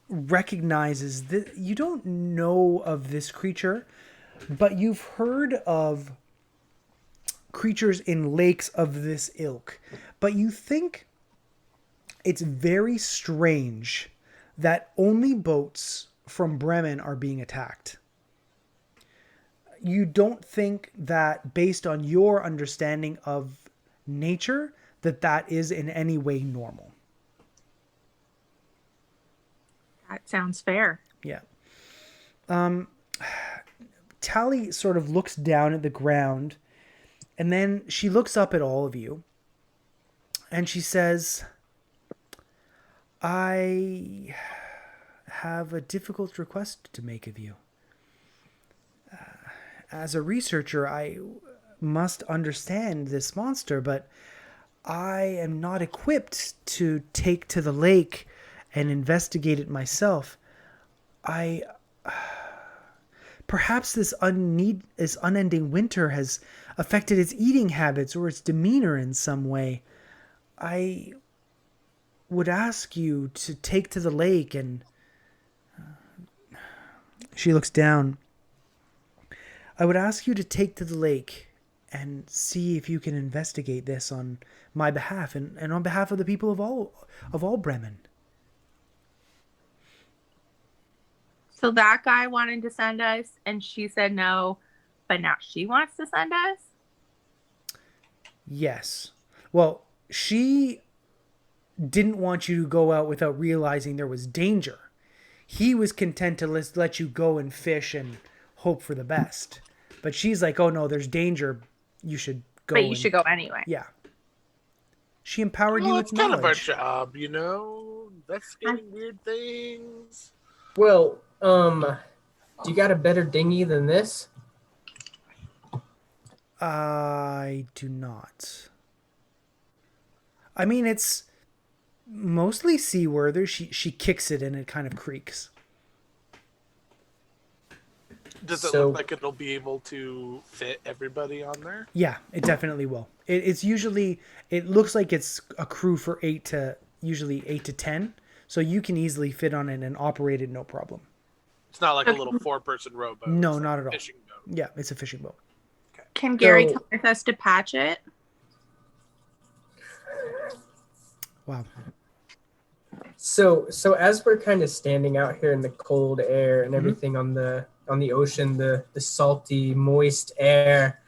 recognizes that you don't know of this creature, but you've heard of creatures in lakes of this ilk. But you think it's very strange that only boats from Bremen are being attacked. You don't think that, based on your understanding of nature, that is in any way normal. That sounds fair. Yeah. Tally sort of looks down at the ground, and then she looks up at all of you, and she says, I have a difficult request to make of you. As a researcher, I must understand this monster, but I am not equipped to take to the lake and investigate it myself. Perhaps this unending winter has affected its eating habits or its demeanor in some way. I would ask you to take to the lake and... She looks down. I would ask you to take to the lake and see if you can investigate this on my behalf and on behalf of the people of all Bremen. So that guy wanted to send us, and she said no, but now she wants to send us? Yes. Well, she didn't want you to go out without realizing there was danger. He was content to let you go and fish and hope for the best. But she's like, oh no, there's danger. You should go. But you should go anyway. Yeah. She empowered you Well, with it's kind of our knowledge. job, investigating weird things. Well, do you got a better dinghy than this? I do not. I mean, it's mostly seaworthy. She kicks it and it kind of creaks. Does it So- look like it'll be able to fit everybody on there? Yeah, it definitely will. It's usually, it looks like it's a crew for 8 to 10. So you can easily fit on it and operate it no problem. It's not like a little 4-person rowboat. No, It's like not a at all. fishing boat. Yeah, it's a fishing boat. Can Gary So- tell us to patch it? Wow. So as we're kind of standing out here in the cold air and everything on the ocean, the salty, moist air,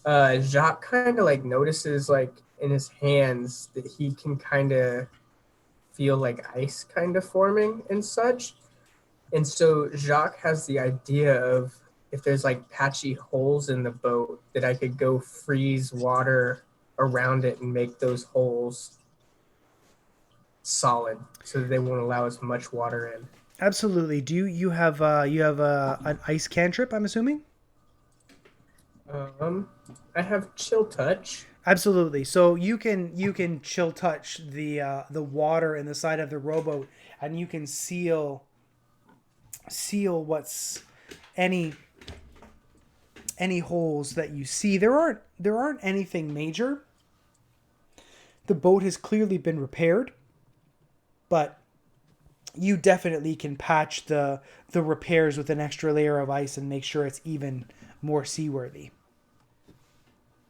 Jacques kind of like notices like in his hands that he can kind of feel like ice kind of forming and such. And so Jacques has the idea of if there's like patchy holes in the boat that I could go freeze water around it and make those holes solid so that they won't allow as much water in. Absolutely. Do you have an ice cantrip, I'm assuming? I have chill touch. Absolutely. So you can chill touch the water in the side of the rowboat, and you can seal what's any holes that you see. There aren't anything major. The boat has clearly been repaired, but you definitely can patch the repairs with an extra layer of ice and make sure it's even more seaworthy.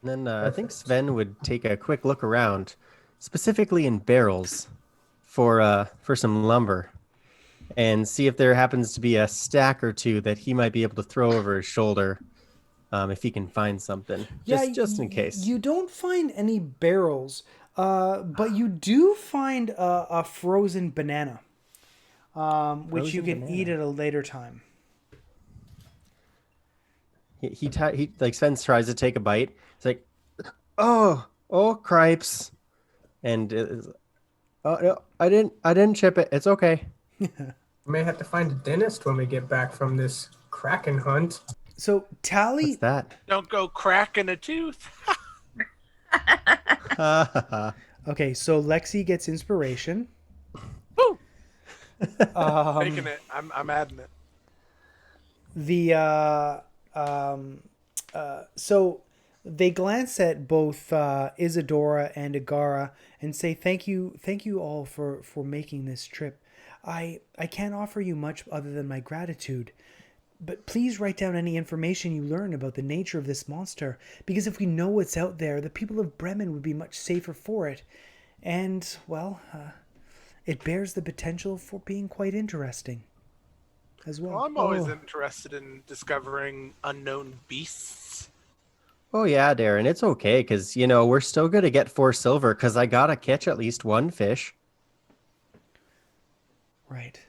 And then I think Sven would take a quick look around, specifically in barrels, for some lumber, and see if there happens to be a stack or two that he might be able to throw over his shoulder, if he can find something, just in case. You don't find any barrels, but you do find a frozen banana, which you Frozen can eat at a later time. He like Sven tries to take a bite. It's like, oh cripes, and oh no, I didn't chip it. It's okay. We may have to find a dentist when we get back from this kraken hunt. So What's Tally, that? Don't go cracking a tooth. okay, so Lexi gets inspiration. Woo! Um, Making it. I'm adding it. So they glance at both Isadora and Agara and say, thank you all for making this trip. I can't offer you much other than my gratitude. But please write down any information you learn about the nature of this monster, because if we know what's out there, the people of Bremen would be much safer for it. And, well, it bears the potential for being quite interesting as well. Well, I'm always interested in discovering unknown beasts. Oh yeah, Darren, it's okay because we're still gonna get 4 silver because I gotta catch at least 1 fish. Right.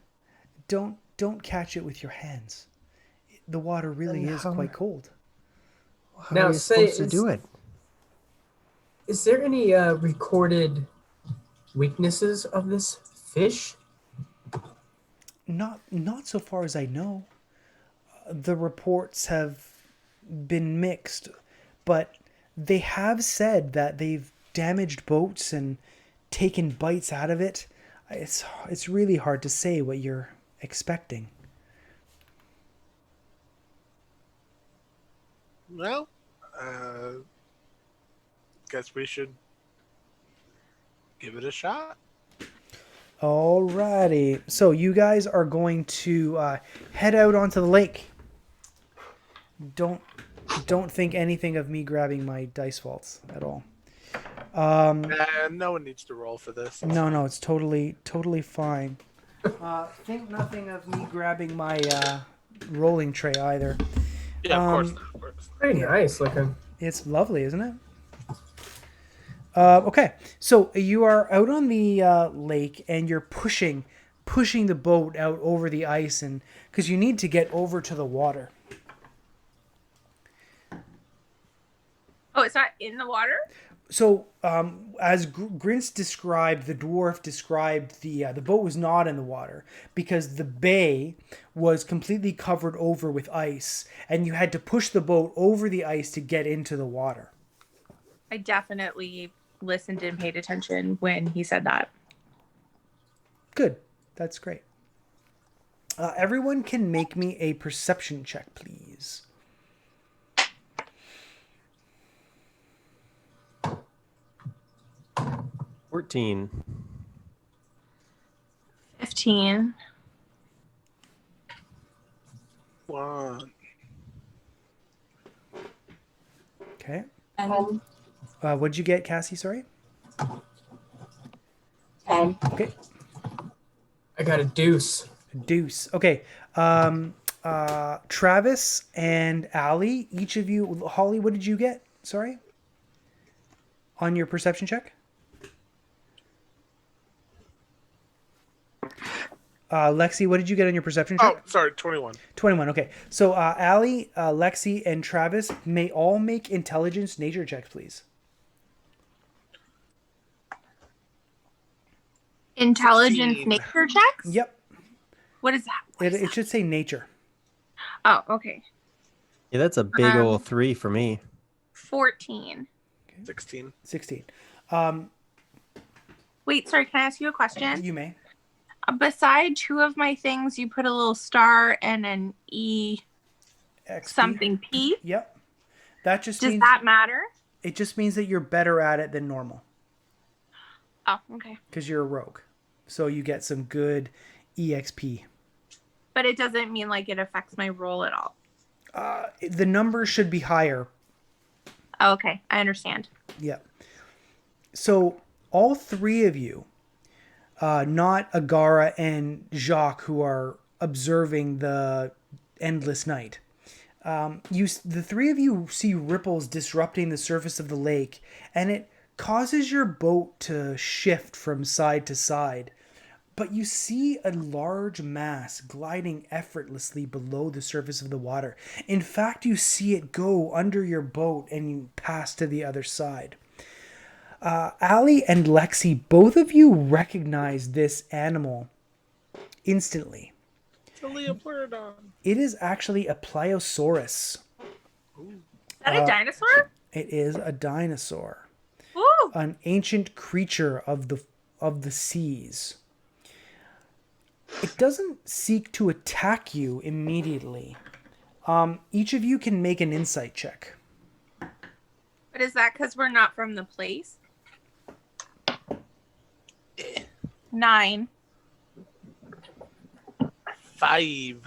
Don't catch it with your hands. The water really Then is how- quite cold. How Now, are you say, supposed to do it? Is there any recorded weaknesses of this fish? Not so far as I know. The reports have been mixed, but they have said that they've damaged boats and taken bites out of it. It's really hard to say what you're expecting. Well, guess we should give it a shot. Alrighty, so you guys are going to head out onto the lake. Don't think anything of me grabbing my dice vaults at all. No one needs to roll for this. No, it's totally fine. Think nothing of me grabbing my rolling tray either. Yeah, of course not. Of course. Very nice looking. It's lovely, isn't it? Okay, so you are out on the lake and you're pushing the boat out over the ice, and because you need to get over to the water. Oh, it's not in the water? So, as Grince described, the dwarf described the boat was not in the water because the bay was completely covered over with ice, and you had to push the boat over the ice to get into the water. I definitely listened and paid attention when he said that. Good, that's great. Everyone can make me a perception check, please. 14. 15. 1. Okay. 10. What'd you get, Cassie? Sorry. 10. Okay. I got a deuce. Deuce. Okay. Travis and Allie, each of you. Holly, what did you get? Sorry. On your perception check. Lexi, what did you get on your perception check? Oh, sorry, 21. 21. Okay. So Allie, Lexi, and Travis may all make intelligence nature checks, please. Intelligence 16. nature checks? Yep. What is that? What is It should say nature. that? Oh, okay. Yeah, that's a big old 3 for me. 14. 16. 16. Wait, sorry, can I ask you a question? You may. Beside 2 of my things, you put a little star and an E XP. something P. Yep. That just Does means that matter? it just means that you're better at it than normal Oh, okay. because you're a rogue. So you get some good EXP. But it doesn't mean like it affects my roll at all. The numbers should be higher. Oh, okay, I understand. Yeah. So all 3 of you, not Agara and Jacques, who are observing the endless night, the 3 of you see ripples disrupting the surface of the lake, and it causes your boat to shift from side to side. But you see a large mass gliding effortlessly below the surface of the water. In fact, you see it go under your boat and you pass to the other side. Allie and Lexi, both of you recognize this animal instantly. It's a Leopardon. It is actually a Pliosaurus. Ooh. Is that a dinosaur? It is a dinosaur, Ooh. an ancient creature of the seas. It doesn't seek to attack you immediately. Each of you can make an insight check. But is that because we're not from the place? 9. 5.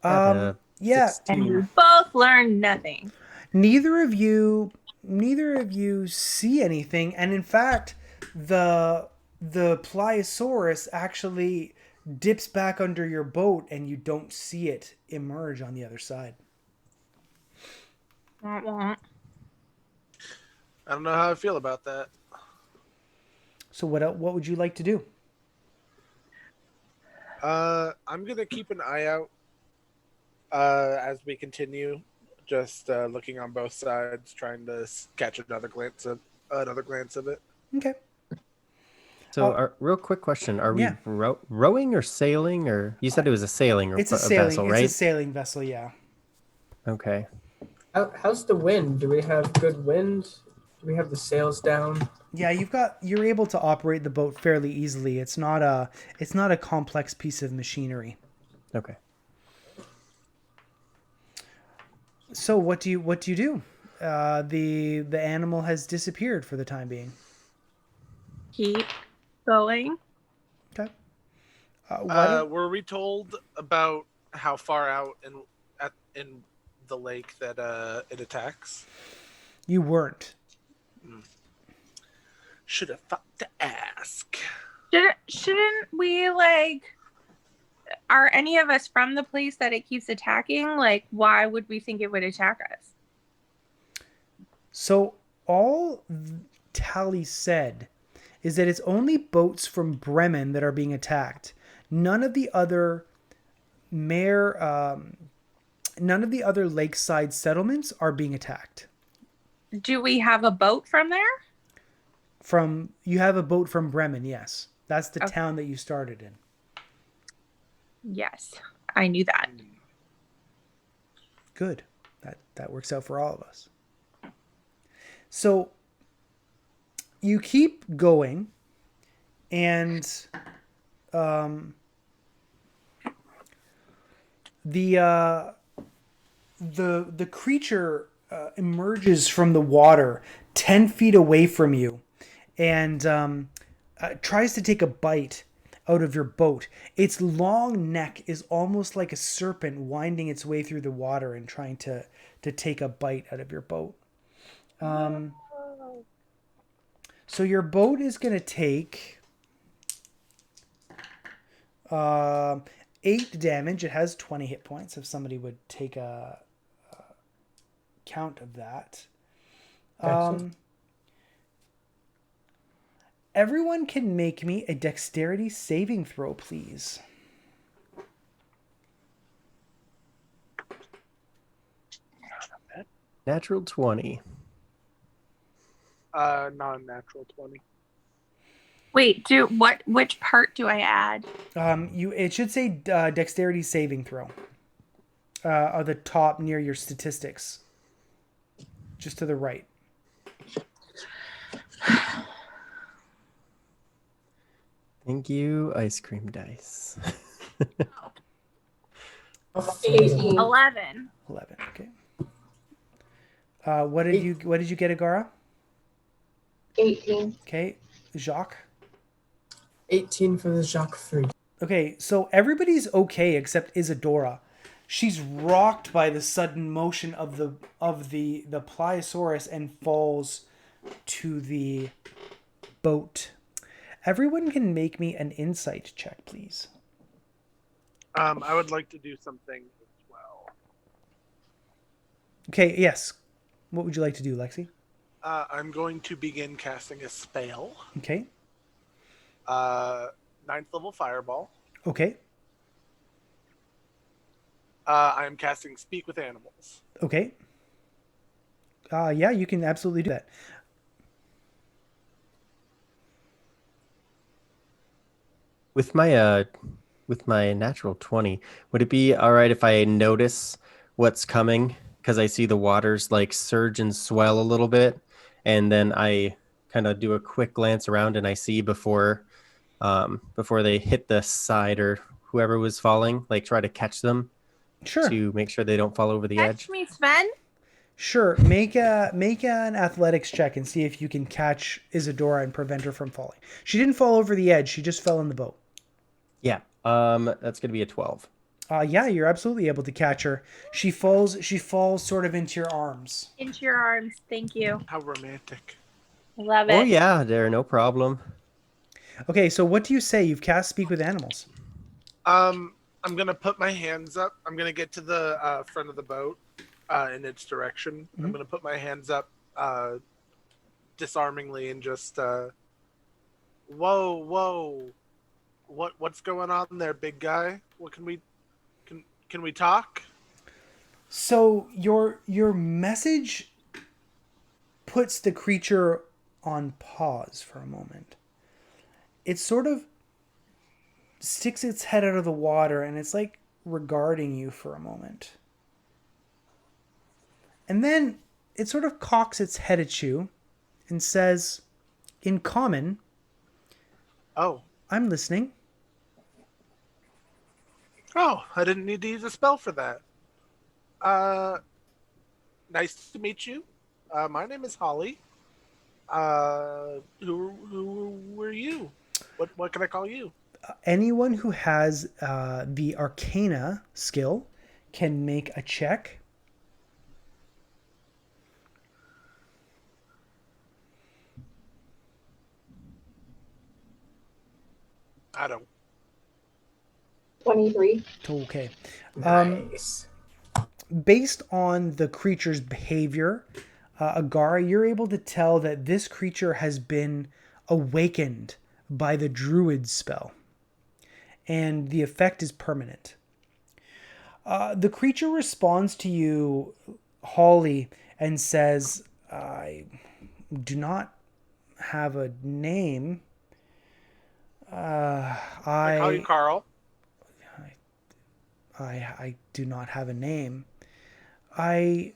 Got a Yeah, 16. And we both learned nothing. neither of you see anything, and in fact, the Pliosaurus actually dips back under your boat, and you don't see it emerge on the other side. Wah-wah. I don't know how I feel about that. So what would you like to do? I'm gonna keep an eye out as we continue, just looking on both sides, trying to catch another glance of it. Okay. So, real quick question: Are we Yeah. rowing or sailing? Or you said it was a sailing It's a sailing vessel, right? It's a sailing vessel, yeah. Okay. How's the wind? Do we have good wind? Do we have the sails down? Yeah, you're able to operate the boat fairly easily. It's not a complex piece of machinery. Okay. So what do you do? The animal has disappeared for the time being. Keep going. Okay. What? Were we told about how far out in the lake that it attacks? You weren't. Should have thought to ask. Shouldn't we, like, are any of us from the place that it keeps attacking? Like, why would we think it would attack us? So all Tally said is that it's only boats from Bremen that are being attacked. None of the other lakeside settlements are being attacked. Do we have a boat from there? You have a boat from Bremen, yes. That's the Okay. town that you started in. Yes, I knew that. Good. That works out for all of us. So you keep going, and the creature emerges from the water 10 feet away from you, and tries to take a bite out of your boat. Its long neck is almost like a serpent winding its way through the water and trying to take a bite out of your boat. So your boat is going to take 8 damage. It has 20 hit points if somebody would take a count of that. Gotcha. Everyone can make me a dexterity saving throw, please. Natural 20. Non-natural 20. Wait, which part do I add? It should say dexterity saving throw. At the top near your statistics. Just to the right. Thank you, ice cream dice. 18. 11. 11. Okay. What did you get, Agara? 18. Okay, Jacques. 18 for the Jacques 3. Okay, so everybody's okay except Isadora. She's rocked by the sudden motion of the Pliosaurus and falls to the boat. Everyone can make me an insight check, please. I would like to do something as well. Okay, yes. What would you like to do, Lexi? I'm going to begin casting a spell. Okay. 9th level fireball. Okay. I am casting Speak with Animals. Okay. Yeah, you can absolutely do that. With my natural 20, would it be all right if I notice what's coming? Because I see the waters like surge and swell a little bit, and then I kind of do a quick glance around and I see before they hit the side or whoever was falling, like try to catch them Sure. to make sure they don't fall over the Catch edge. me, Sven. Sure. Make an athletics check and see if you can catch Isadora and prevent her from falling. She didn't fall over the edge. She just fell in the boat. Yeah. That's gonna be a 12. Yeah, you're absolutely able to catch her. She falls sort of into your arms. Into your arms. Thank you. How romantic. Love it. Oh yeah, there, no problem. Okay, so what do you say? You've cast Speak with Animals. I'm gonna put my hands up. I'm gonna get to the front of the boat in its direction. I'm Mhm. gonna put my hands up disarmingly and just whoa. What's going on there, big guy? What can we talk? So your message puts the creature on pause for a moment. It sort of sticks its head out of the water and it's like regarding you for a moment. And then it sort of cocks its head at you and says, in common, Oh, I'm listening. I didn't need to use a spell for that. Uh, nice to meet you. My name is Holly. Who are you? What can I call you? Anyone who has the Arcana skill can make a check. I don't. 23. Okay. Nice. Based on the creature's behavior, Agara, you're able to tell that this creature has been awakened by the druid spell, and the effect is permanent. The creature responds to you, Holly, and says, I do not have a name. I call you Carl. I do not have a name. Why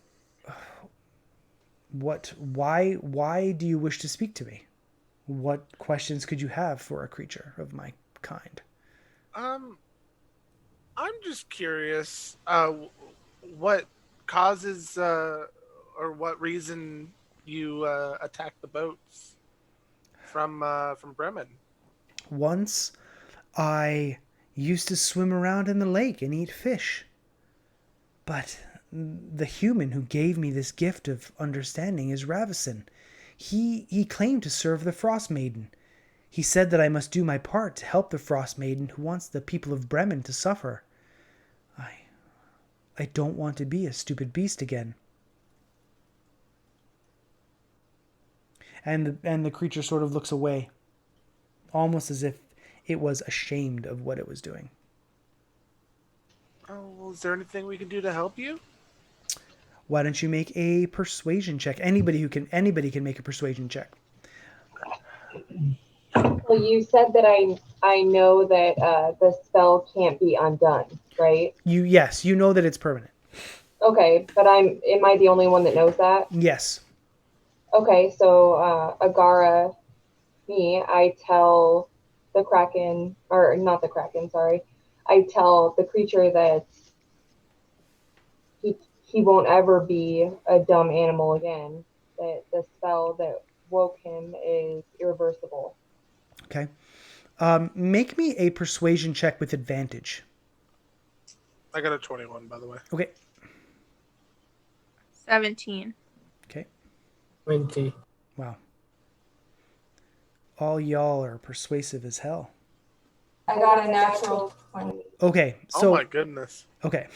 do you wish to speak to me? What questions could you have for a creature of my kind? I'm just curious. What causes or what reason you attack the boats from Bremen? Once I used to swim around in the lake and eat fish. But the human who gave me this gift of understanding is Ravison. He claimed to serve the Frostmaiden. He said that I must do my part to help the Frostmaiden who wants the people of Bremen to suffer. I don't want to be a stupid beast again. And the creature sort of looks away, almost as if it was ashamed of what it was doing. Oh, well, is there anything we can do to help you? Why don't you make a persuasion check? Anybody can make a persuasion check. Well, you said that I know that the spell can't be undone, right? Yes, you know that it's permanent. Okay, but am I the only one that knows that? Yes. Okay, so Agara, I tell the Kraken, or not the Kraken, sorry. I tell the creature that he won't ever be a dumb animal again. That the spell that woke him is irreversible. Okay. Make me a persuasion check with advantage. I got a 21, by the way. Okay. 17. Okay. 20. Wow. All y'all are persuasive as hell. I got a natural 20. Okay. So, Oh my goodness. okay.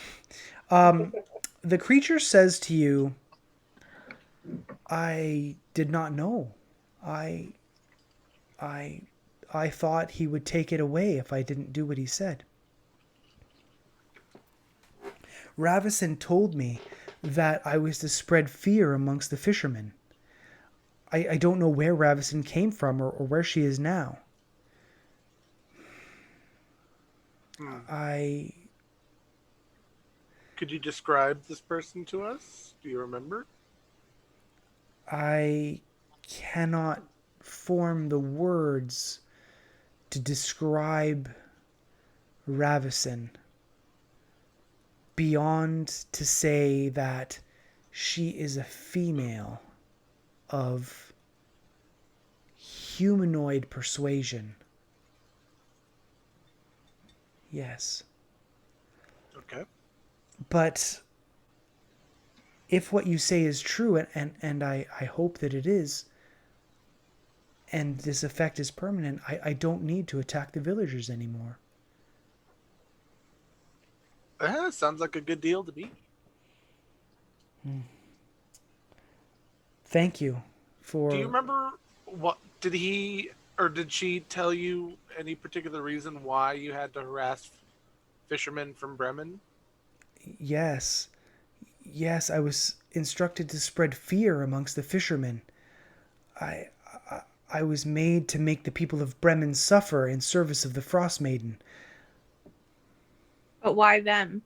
The creature says to you, I did not know. I thought he would take it away if I didn't do what he said. Ravison told me that I was to spread fear amongst the fishermen. I don't know where Ravison came from or where she is now. I Could you describe this person to us? Do you remember? I cannot form the words to describe Ravison beyond to say that she is a female of humanoid persuasion. Yes. Okay. But if what you say is true, and I hope that it is, and this effect is permanent, I don't need to attack the villagers anymore. Sounds like a good deal to me. Thank you Do you for... remember what did he or did she tell you any particular reason why you had to harass fishermen from Bremen? Yes. Yes, I was instructed to spread fear amongst the fishermen. I, I was made to make the people of Bremen suffer in service of the Frostmaiden. But why them?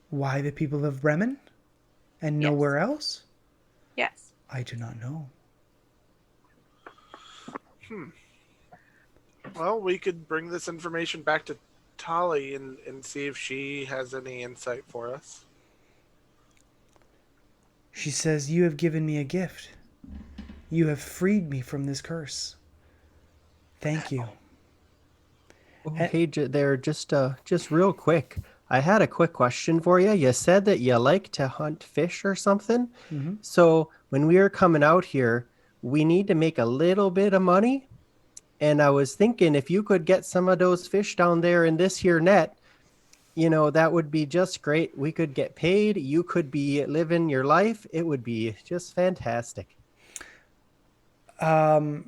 Why the people of Bremen? And Yes. nowhere else? Yes. I do not know. Well, we could bring this information back to Tali and see if she has any insight for us. She says, "You have given me a gift. You have freed me from this curse. Thank you." Oh, And- hey, there, just real quick. I had a quick question for you. You said that you like to hunt fish or something. Mm-hmm. So when we are coming out here, we need to make a little bit of money. And I was thinking if you could get some of those fish down there in this here net, that would be just great. We could get paid. You could be living your life. It would be just fantastic. The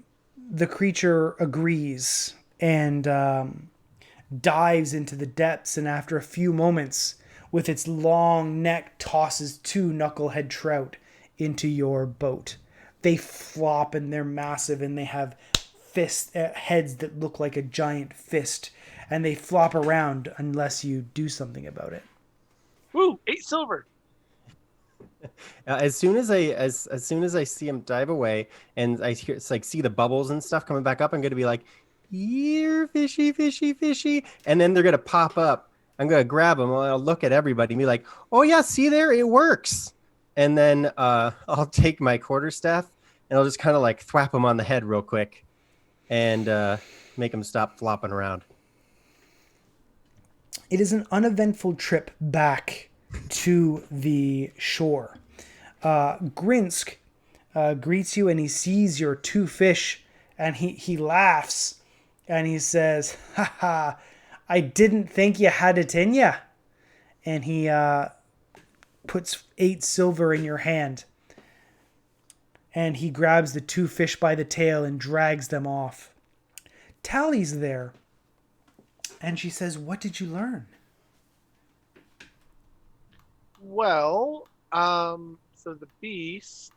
creature agrees and dives into the depths, and after a few moments, with its long neck, tosses two knucklehead trout into your boat. They flop and they're massive, and they have heads that look like a giant fist, and they flop around unless you do something about it. Woo! 8 silver. As soon as as soon as I see him dive away, and I hear it's like see the bubbles and stuff coming back up, I'm gonna be like, "Here, fishy, fishy, fishy," and then they're gonna pop up. I'm gonna grab them. I'll look at everybody and be like, "Oh yeah, see there, it works." And then I'll take my quarterstaff and I'll just kind of like thwap them on the head real quick, and make them stop flopping around. It is an uneventful trip back to the shore. Grinsk greets you, and he sees your two fish, and he laughs, and he says, "Ha ha, I didn't think you had it in ya." And he puts 8 silver in your hand, and he grabs the two fish by the tail and drags them off. Tally's there, and she says, "What did you learn?" Well, so the beast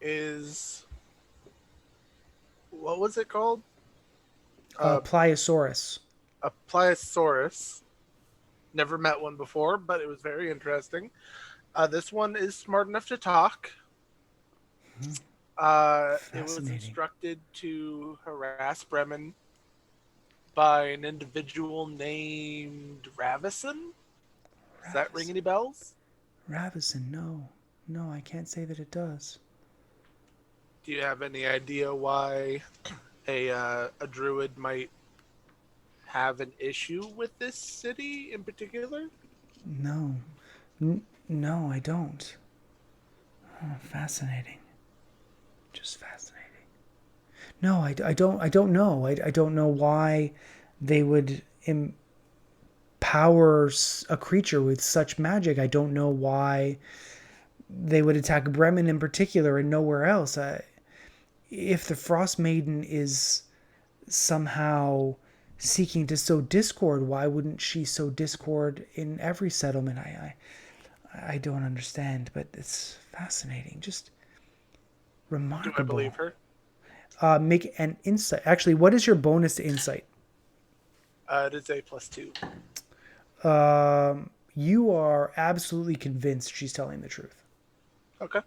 is what was it called? Pliosaurus. A Pliosaurus. Never met one before, but it was very interesting. This one is smart enough to talk. It was Fascinating. instructed to harass Bremen by an individual named Ravison. Does that ring any bells? Ravison, no. No, I can't say that it does. Do you have any idea why a druid might have an issue with this city in particular? No. No, I don't. Oh, fascinating. Just fascinating. No, I don't know. I don't know why they would empower a creature with such magic. I don't know why they would attack Bremen in particular and nowhere else. If the Frostmaiden is somehow seeking to sow discord, why wouldn't she sow discord in every settlement? I don't understand, but it's fascinating. Just remarkable. Do I believe her? Make an insight. Actually, what is your bonus to insight? It is a +2. You are absolutely convinced she's telling the truth. Okay.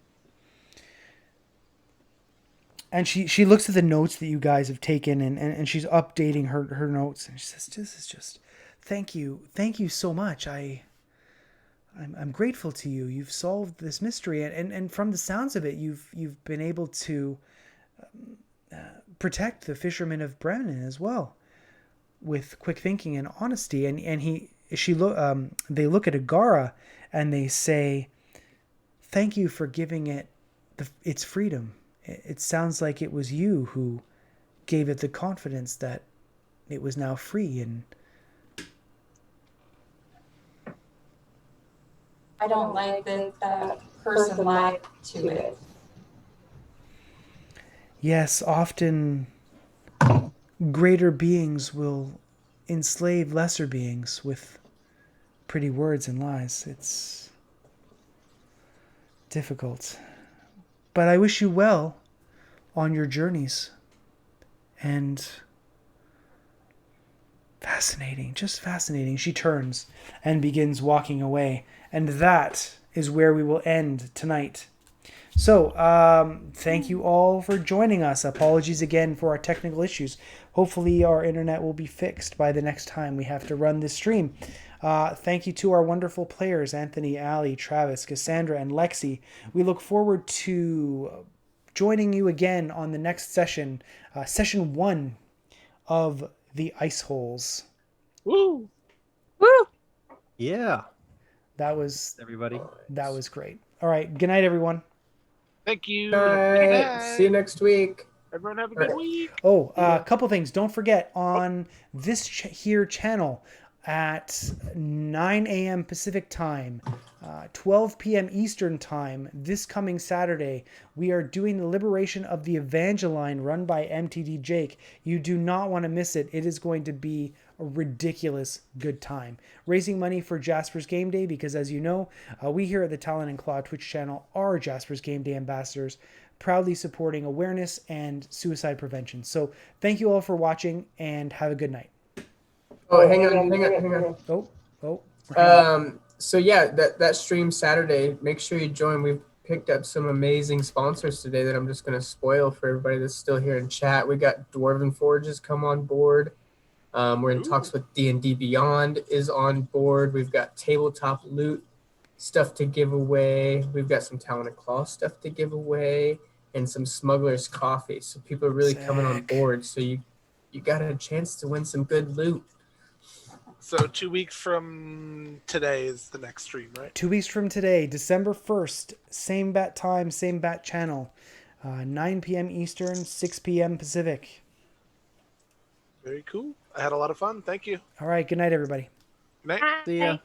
And she looks at the notes that you guys have taken, and she's updating her notes, and she says, "This is just, thank you so much. I'm grateful to you. You've solved this mystery, and from the sounds of it, you've been able to protect the fishermen of Brennan as well, with quick thinking and honesty." And they look at Agara, and they say, "Thank you for giving it its freedom. It sounds like it was you who gave it the confidence that it was now free." And I don't like that person lied to it. yes, often greater beings will enslave lesser beings with pretty words and lies. It's difficult. But I wish you well on your journeys. And fascinating, just fascinating. She turns and begins walking away. And that is where we will end tonight. So, thank you all for joining us. Apologies again for our technical issues. Hopefully our internet will be fixed by the next time we have to run this stream. Thank you to our wonderful players, Anthony, Ali, Travis, Cassandra, and Lexi. We look forward to joining you again on the next session, session 1 of the Iceholes. Woo! Woo! Yeah. That was Everybody. great. All right, good night, everyone. Thank you. All right. See you next week. Everyone have a good week. Oh, a couple things. Don't forget, on this here channel at 9 a.m. Pacific time, 12 p.m. Eastern time, this coming Saturday, we are doing the Liberation of the Evangeline run by MTD Jake. You do not want to miss it. It is going to be a ridiculous good time. Raising money for Jasper's Game Day, because as you know, we here at the Talon and Claw Twitch channel are Jasper's Game Day ambassadors, proudly supporting awareness and suicide prevention. So thank you all for watching, and have a good night. Oh, hang on. Oh. So yeah, that stream Saturday, make sure you join. We've picked up some amazing sponsors today that I'm just going to spoil for everybody that's still here in chat. We got Dwarven Forges come on board. We're in talks with D&D Beyond is on board. We've got tabletop loot stuff to give away. We've got some Talon and Claw stuff to give away, and some Smuggler's Coffee. So people are really coming on board. So you got a chance to win some good loot. So 2 weeks from today is the next stream, right? 2 weeks from today, December 1st, same bat time, same bat channel, 9 p.m. Eastern, 6 p.m. Pacific. Very cool. I had a lot of fun. Thank you. All right, good night, everybody. Good night. Bye. See ya.